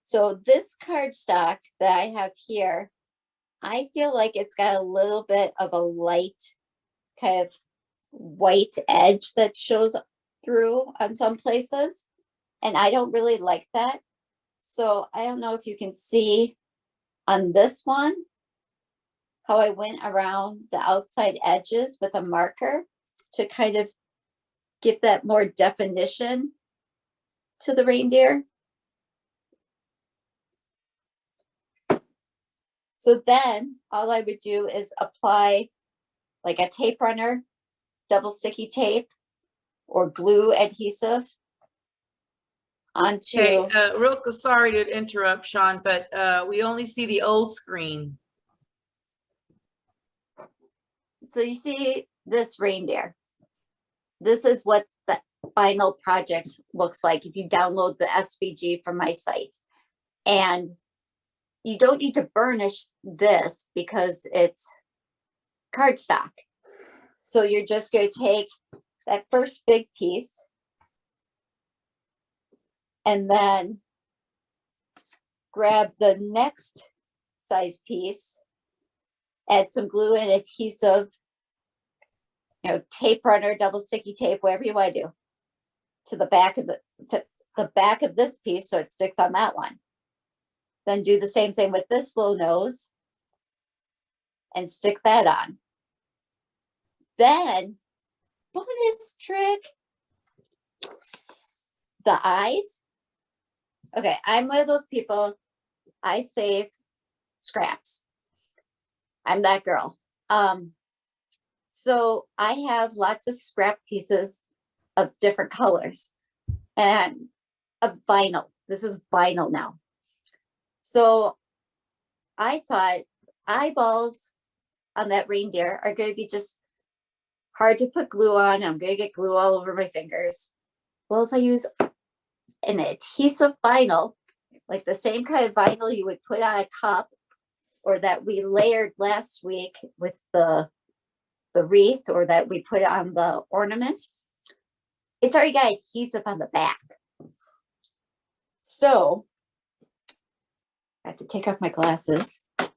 So this cardstock that I have here, I feel like it's got a little bit of a light kind of white edge that shows through on some places. And I don't really like that. So I don't know if you can see on this one, how I went around the outside edges with a marker to kind of give that more definition to the reindeer. So then all I would do is apply like a tape runner, double sticky tape, or glue adhesive onto. Okay, sorry to interrupt, Shawn, but we only see the old screen. So you see this reindeer. This is what the final project looks like if you download the SVG from my site. And you don't need to burnish this because it's cardstock. So you're just going to take that first big piece and then grab the next size piece, add some glue and adhesive, tape runner, double sticky tape, whatever you want to do, to the back of this piece so it sticks on that one. Then do the same thing with this little nose and stick that on. Then, bonus trick, the eyes. Okay, I'm one of those people, I save scraps. I'm that girl. So I have lots of scrap pieces of different colors and a vinyl. This is vinyl now. So I thought eyeballs on that reindeer are going to be just hard to put glue on. I'm going to get glue all over my fingers. Well, if I use an adhesive vinyl, like the same kind of vinyl you would put on a cup, or that we layered last week with the wreath, or that we put on the ornament, it's already got adhesive on the back. So I have to take off my glasses. Okay.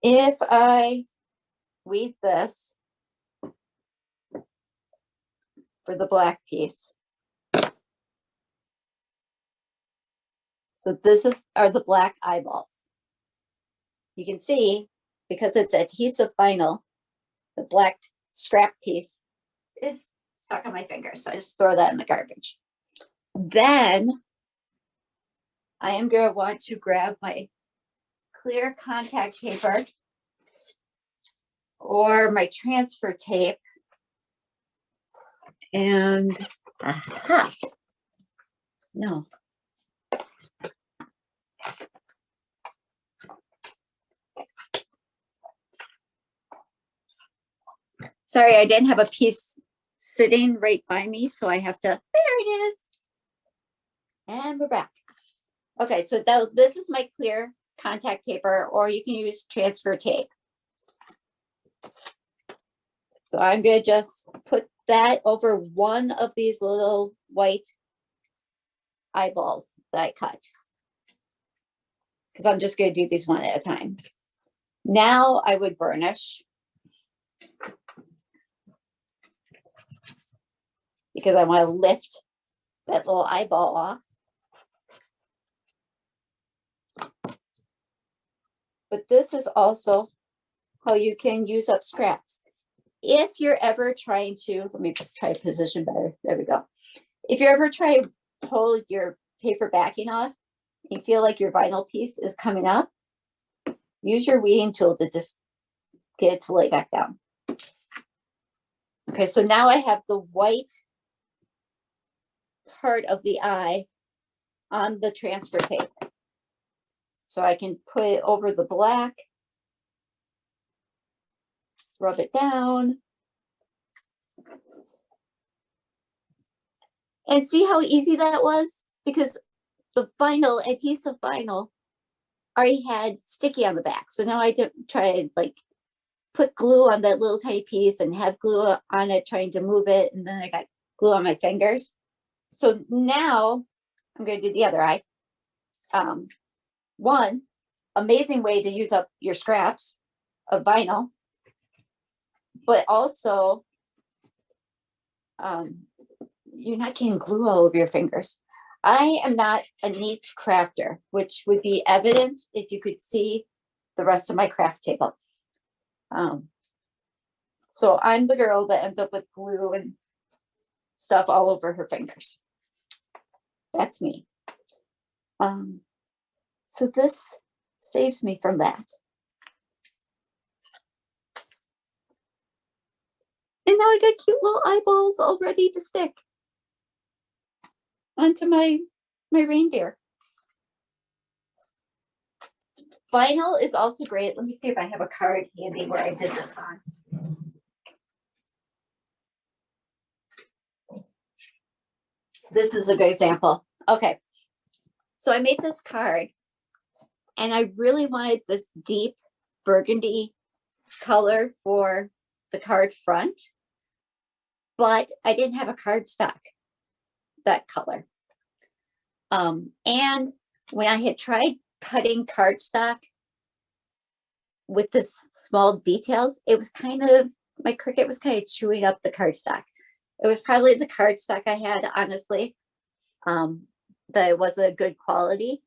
If I weave this for the black piece, so this are the black eyeballs. You can see, because it's adhesive vinyl, the black scrap piece is stuck on my finger. So I just throw that in the garbage. Then I am going to want to grab my clear contact paper or my transfer tape. And aha, no. Sorry, I didn't have a piece sitting right by me, so I have to, there it is. And we're back. Okay, so this is my clear contact paper, or you can use transfer tape. So I'm going to just put that over one of these little white eyeballs that I cut, because I'm just going to do these one at a time. Now I would burnish, because I want to lift that little eyeball off. But this is also how you can use up scraps. If you're ever trying to, let me try to position better. There we go. If you're ever trying to pull your paper backing off, you feel like your vinyl piece is coming up, use your weeding tool to just get it to lay back down. Okay, so now I have the white part of the eye on the transfer tape. So I can put it over the black, rub it down, and see how easy that was? Because the vinyl, adhesive vinyl, already had sticky on the back. So now I don't try to like put glue on that little tiny piece and have glue on it trying to move it, and then I got glue on my fingers. So now I'm going to do the other eye. One amazing way to use up your scraps of vinyl, but also you're not getting glue all over your fingers. I am not a neat crafter, which would be evident if you could see the rest of my craft table. So I'm the girl that ends up with glue and stuff all over her fingers. That's me. So this saves me from that. And now I got cute little eyeballs all ready to stick onto my reindeer. Vinyl is also great. Let me see if I have a card handy where I did this on. This is a good example. Okay, so I made this card, and I really wanted this deep burgundy color for the card front, but I didn't have a cardstock that color. And when I had tried cutting cardstock with the small details, it was kind of, my Cricut was kind of chewing up the cardstock. It was probably the cardstock I had, honestly, that it wasn't a good quality,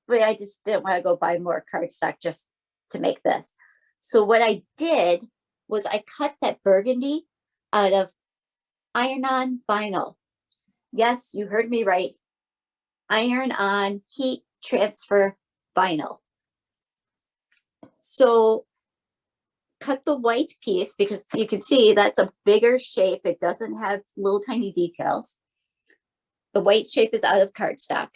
but I just didn't want to go buy more cardstock just to make this. So what I did was I cut that burgundy out of iron-on vinyl. Yes, you heard me right. Iron on heat transfer vinyl. So cut the white piece because you can see that's a bigger shape. It doesn't have little tiny details. The white shape is out of cardstock.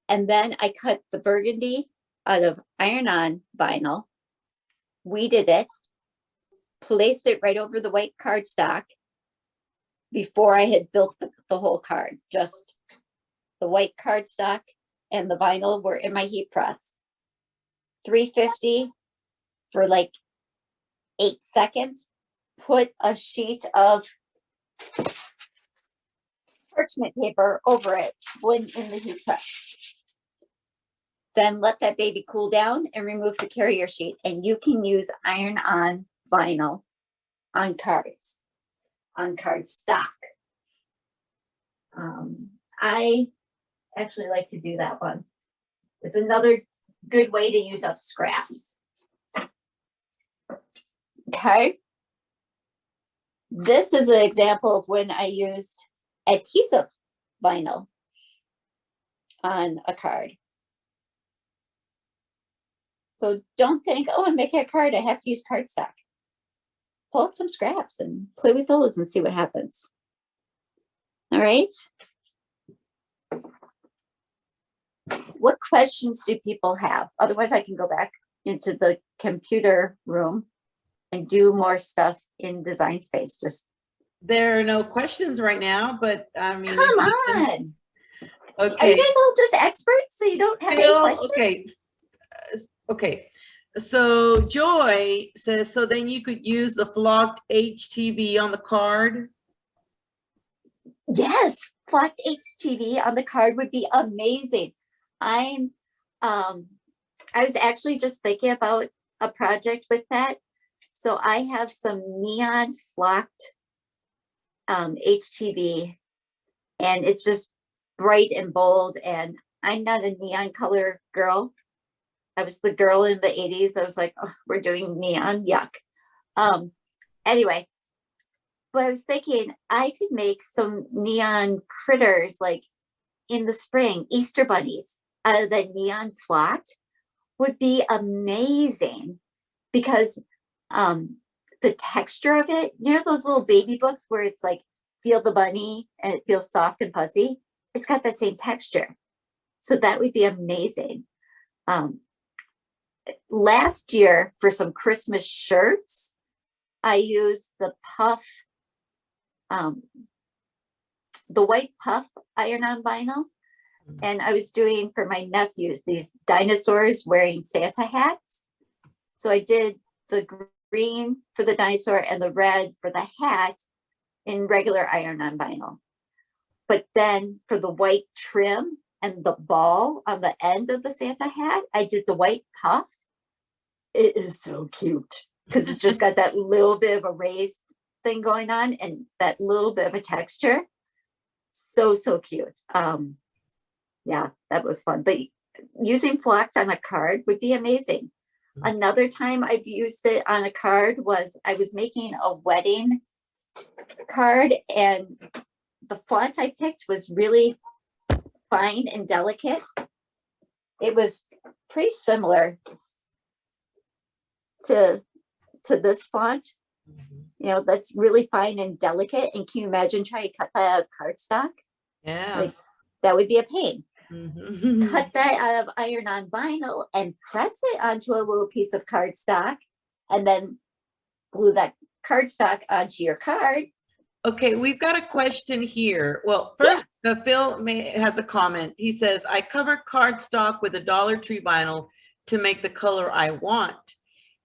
And then I cut the burgundy out of iron-on vinyl, weeded it, placed it right over the white cardstock before I had built the whole card. Just the white cardstock and the vinyl were in my heat press. 350 for like 8 seconds. Put a sheet of parchment paper over it when in the heat press. Then let that baby cool down and remove the carrier sheet. And you can use iron-on vinyl on cards, on cardstock. I actually like to do that one. It's another good way to use up scraps. Okay. This is an example of when I used adhesive vinyl on a card. So don't think, oh, I'm making a card, I have to use cardstock. Pull out some scraps and play with those and see what happens. All right. What questions do people have? Otherwise, I can go back into the computer room and do more stuff in Design Space. Just There are no questions right now, but I mean, come on. Are okay. you guys all just experts? So you don't have any Phil, questions? okay. Okay. So Joy says, so then you could use the flocked HTV on the card. Yes, flocked HTV on the card would be amazing. I was actually just thinking about a project with that. So I have some neon flocked HTV, and it's just bright and bold. And I'm not a neon color girl. I was the girl in the 80s. I was like, oh, we're doing neon, yuck. Anyway, but I was thinking I could make some neon critters like in the spring, Easter bunnies out of the neon flocked would be amazing because the texture of it, you know, those little baby books where it's like, feel the bunny and it feels soft and fuzzy. It's got that same texture. So that would be amazing. Last year for some Christmas shirts, I used the puff, the white puff iron-on vinyl. And I was doing for my nephews these dinosaurs wearing Santa hats. So I did the green for the dinosaur and the red for the hat in regular iron-on vinyl. But then for the white trim and the ball on the end of the Santa hat, I did the white puffed. It is so cute because it's just got that little bit of a raised thing going on and that little bit of a texture. So cute. Yeah, that was fun. But using flocked on a card would be amazing. Another time I've used it on a card was I was making a wedding card and the font I picked was really fine and delicate. It was pretty similar to this font. You know, that's really fine and delicate. And can you imagine trying to cut that out of cardstock? Yeah. Like, that would be a pain. Mhm. Cut that out of iron-on vinyl and press it onto a little piece of cardstock and then glue that cardstock onto your card. Okay, we've got a question here. Well, first, Phil has a comment. He says, I covered cardstock with a Dollar Tree vinyl to make the color I want.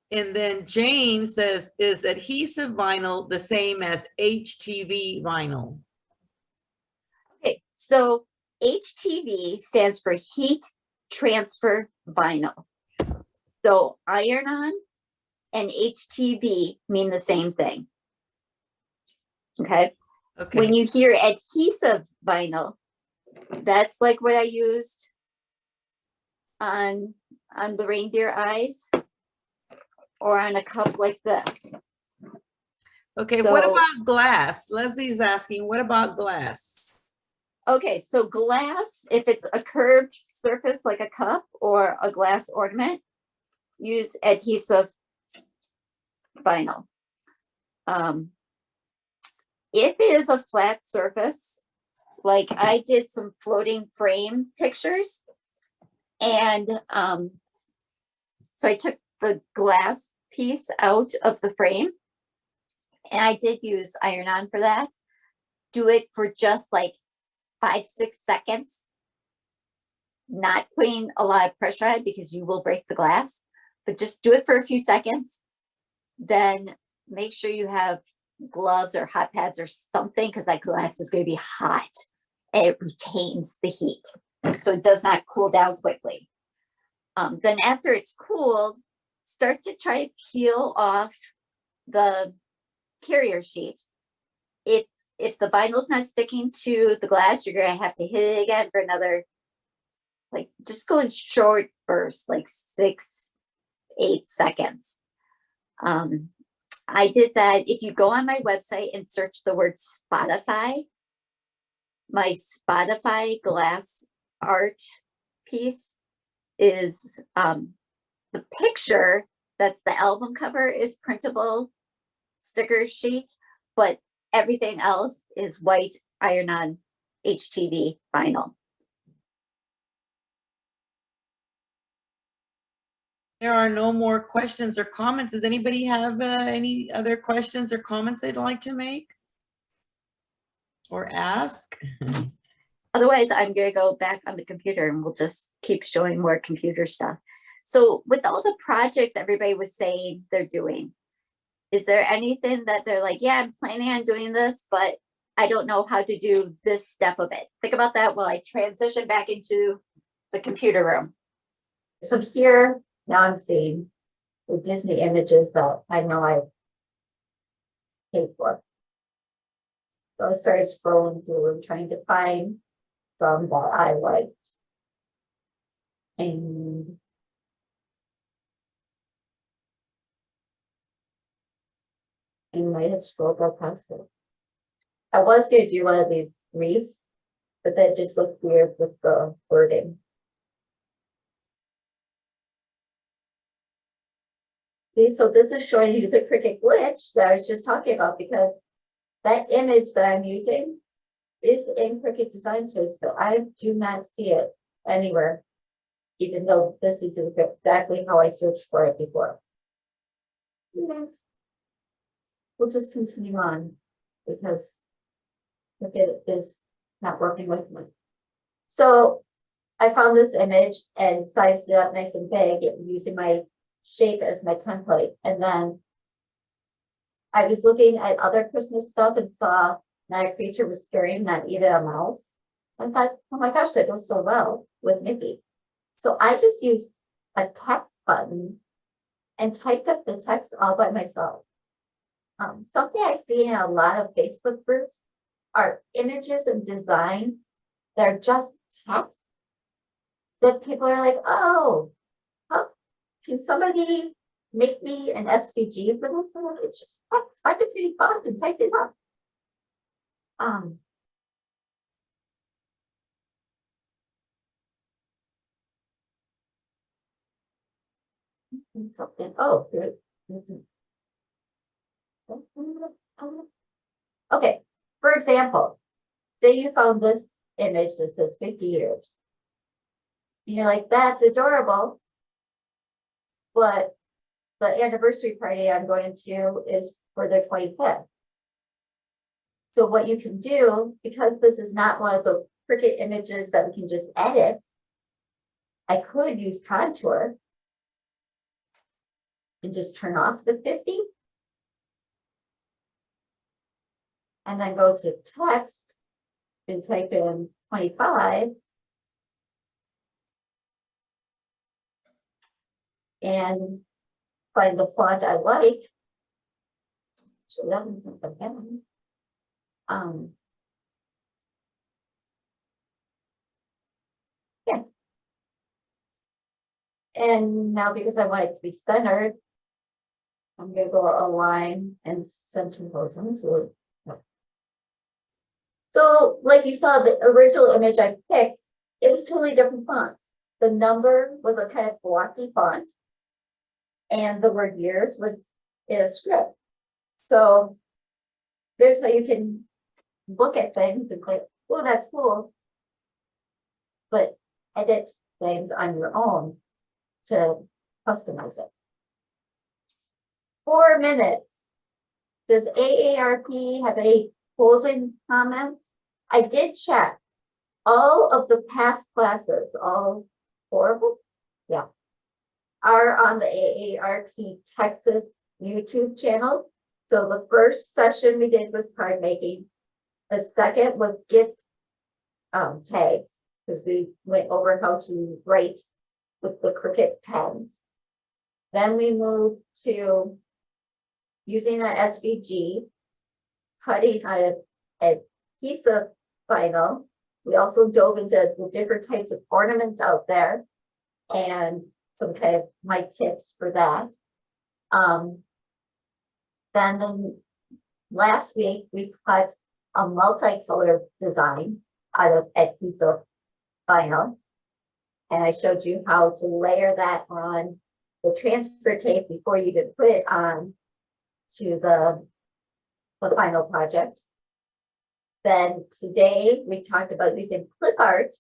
And then Jane says, is adhesive vinyl the same as HTV vinyl? Okay, so HTV stands for heat transfer vinyl. So iron-on and HTV mean the same thing. Okay. Okay. When you hear adhesive vinyl, that's like what I used on the reindeer eyes or on a cup like this. Okay, So, what about glass? Leslie's asking, what about glass? Okay, so glass, if it's a curved surface like a cup or a glass ornament, use adhesive vinyl. If it is a flat surface, like I did some floating frame pictures, and so I took the glass piece out of the frame, and I did use iron-on for that. Do it for just like 5-6 seconds, not putting a lot of pressure on it because you will break the glass, but just do it for a few seconds. Then make sure you have gloves or hot pads or something, because that glass is going to be hot and it retains the heat, so it does not cool down quickly. Then after it's cooled, start to try to peel off the carrier sheet. If the vinyl's not sticking to the glass, you're going to have to hit it again for another, like, just go in short bursts, like 6-8 seconds. I did that. If you go on my website and search the word Spotify, my Spotify glass art piece is the picture that's the album cover is printable sticker sheet, but everything else is white iron-on HTV vinyl. There are no more questions or comments. Does anybody have any other questions or comments they'd like to make or ask? Otherwise, I'm going to go back on the computer and we'll just keep showing more computer stuff. So with all the projects everybody was saying they're doing, is there anything that they're like, yeah, I'm planning on doing this, but I don't know how to do this step of it? Think about that while I transition back into the computer room. So here, now I'm seeing the Disney images that I know I paid for. So I started scrolling through and trying to find some that I liked. And I might have scrolled up past it. I was going to do one of these wreaths, but that just looked weird with the wording. See, so this is showing you the Cricut glitch that I was just talking about, because that image that I'm using is in Cricut Design Space, but I do not see it anywhere, even though this is exactly how I searched for it before. We'll just continue on because Cricut is not working with me. So I found this image and sized it up nice and big using my shape as my template. And then I was looking at other Christmas stuff and saw Not a Creature Was Stirring, Not Even a Mouse. I thought, oh my gosh, that goes so well with Mickey. So I just used a text button and typed up the text all by myself. Something I see in a lot of Facebook groups are images and designs that are just text that people are like, oh, can somebody make me an SVG for this? And it's just text. Find it pretty fun and type it up. Something. Oh, here. Okay, for example, say you found this image that says 50 years. You're like, that's adorable, but the anniversary party I'm going to is for their 25th. So what you can do, because this is not one of the Cricut images that we can just edit, I could use contour and just turn off the 50. And then go to text and type in 25. And find the font I like. So that means something again. Yeah. And now because I want it to be centered, I'm going to go align and center those into it. So So like you saw the original image I picked, it was totally different fonts. The number was a kind of blocky font. And the word years was in a script. So there's how you can look at things and say, oh, that's cool. But edit things on your own to customize it. 4 minutes. Does AARP have any closing comments? I did check all of the past classes, all 4 of them, yeah, are on the AARP Texas YouTube channel. So the first session we did was card making. The second was gift tags, because we went over how to write with the Cricut pens. Then we moved to using an SVG, cutting a piece of vinyl. We also dove into the different types of ornaments out there and some kind of my tips for that. Then last week we cut a multicolor design out of a piece of vinyl. And I showed you how to layer that on the transfer tape before you even put it on to the final project. Then today we talked about using clip art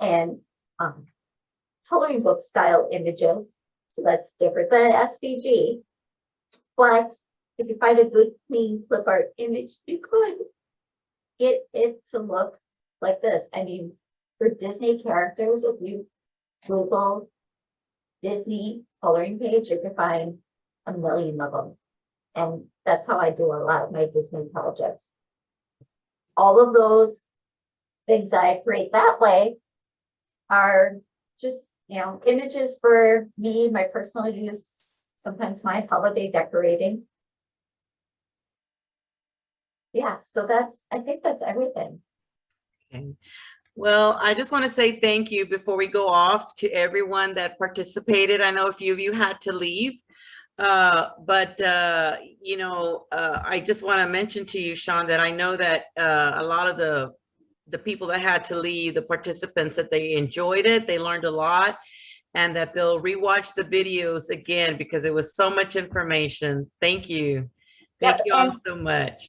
and coloring book style images. So that's different than SVG. But if you find a good clean clip art image, you could get it to look like this. I mean, for Disney characters, if you Google Disney coloring page, you can find a million of them. And that's how I do a lot of my Disney projects. All of those things that I create that way are just, you know, images for me, my personal use, sometimes my holiday decorating. Yeah, so I think that's everything. Okay. Well, I just want to say thank you before we go off to everyone that participated. I know a few of you had to leave, but you know, I just want to mention to you, Shawn, that I know that a lot of the people that had to leave, the participants, that they enjoyed it, they learned a lot, and that they'll rewatch the videos again because it was so much information. Thank you. Thank Yep, you all and so much.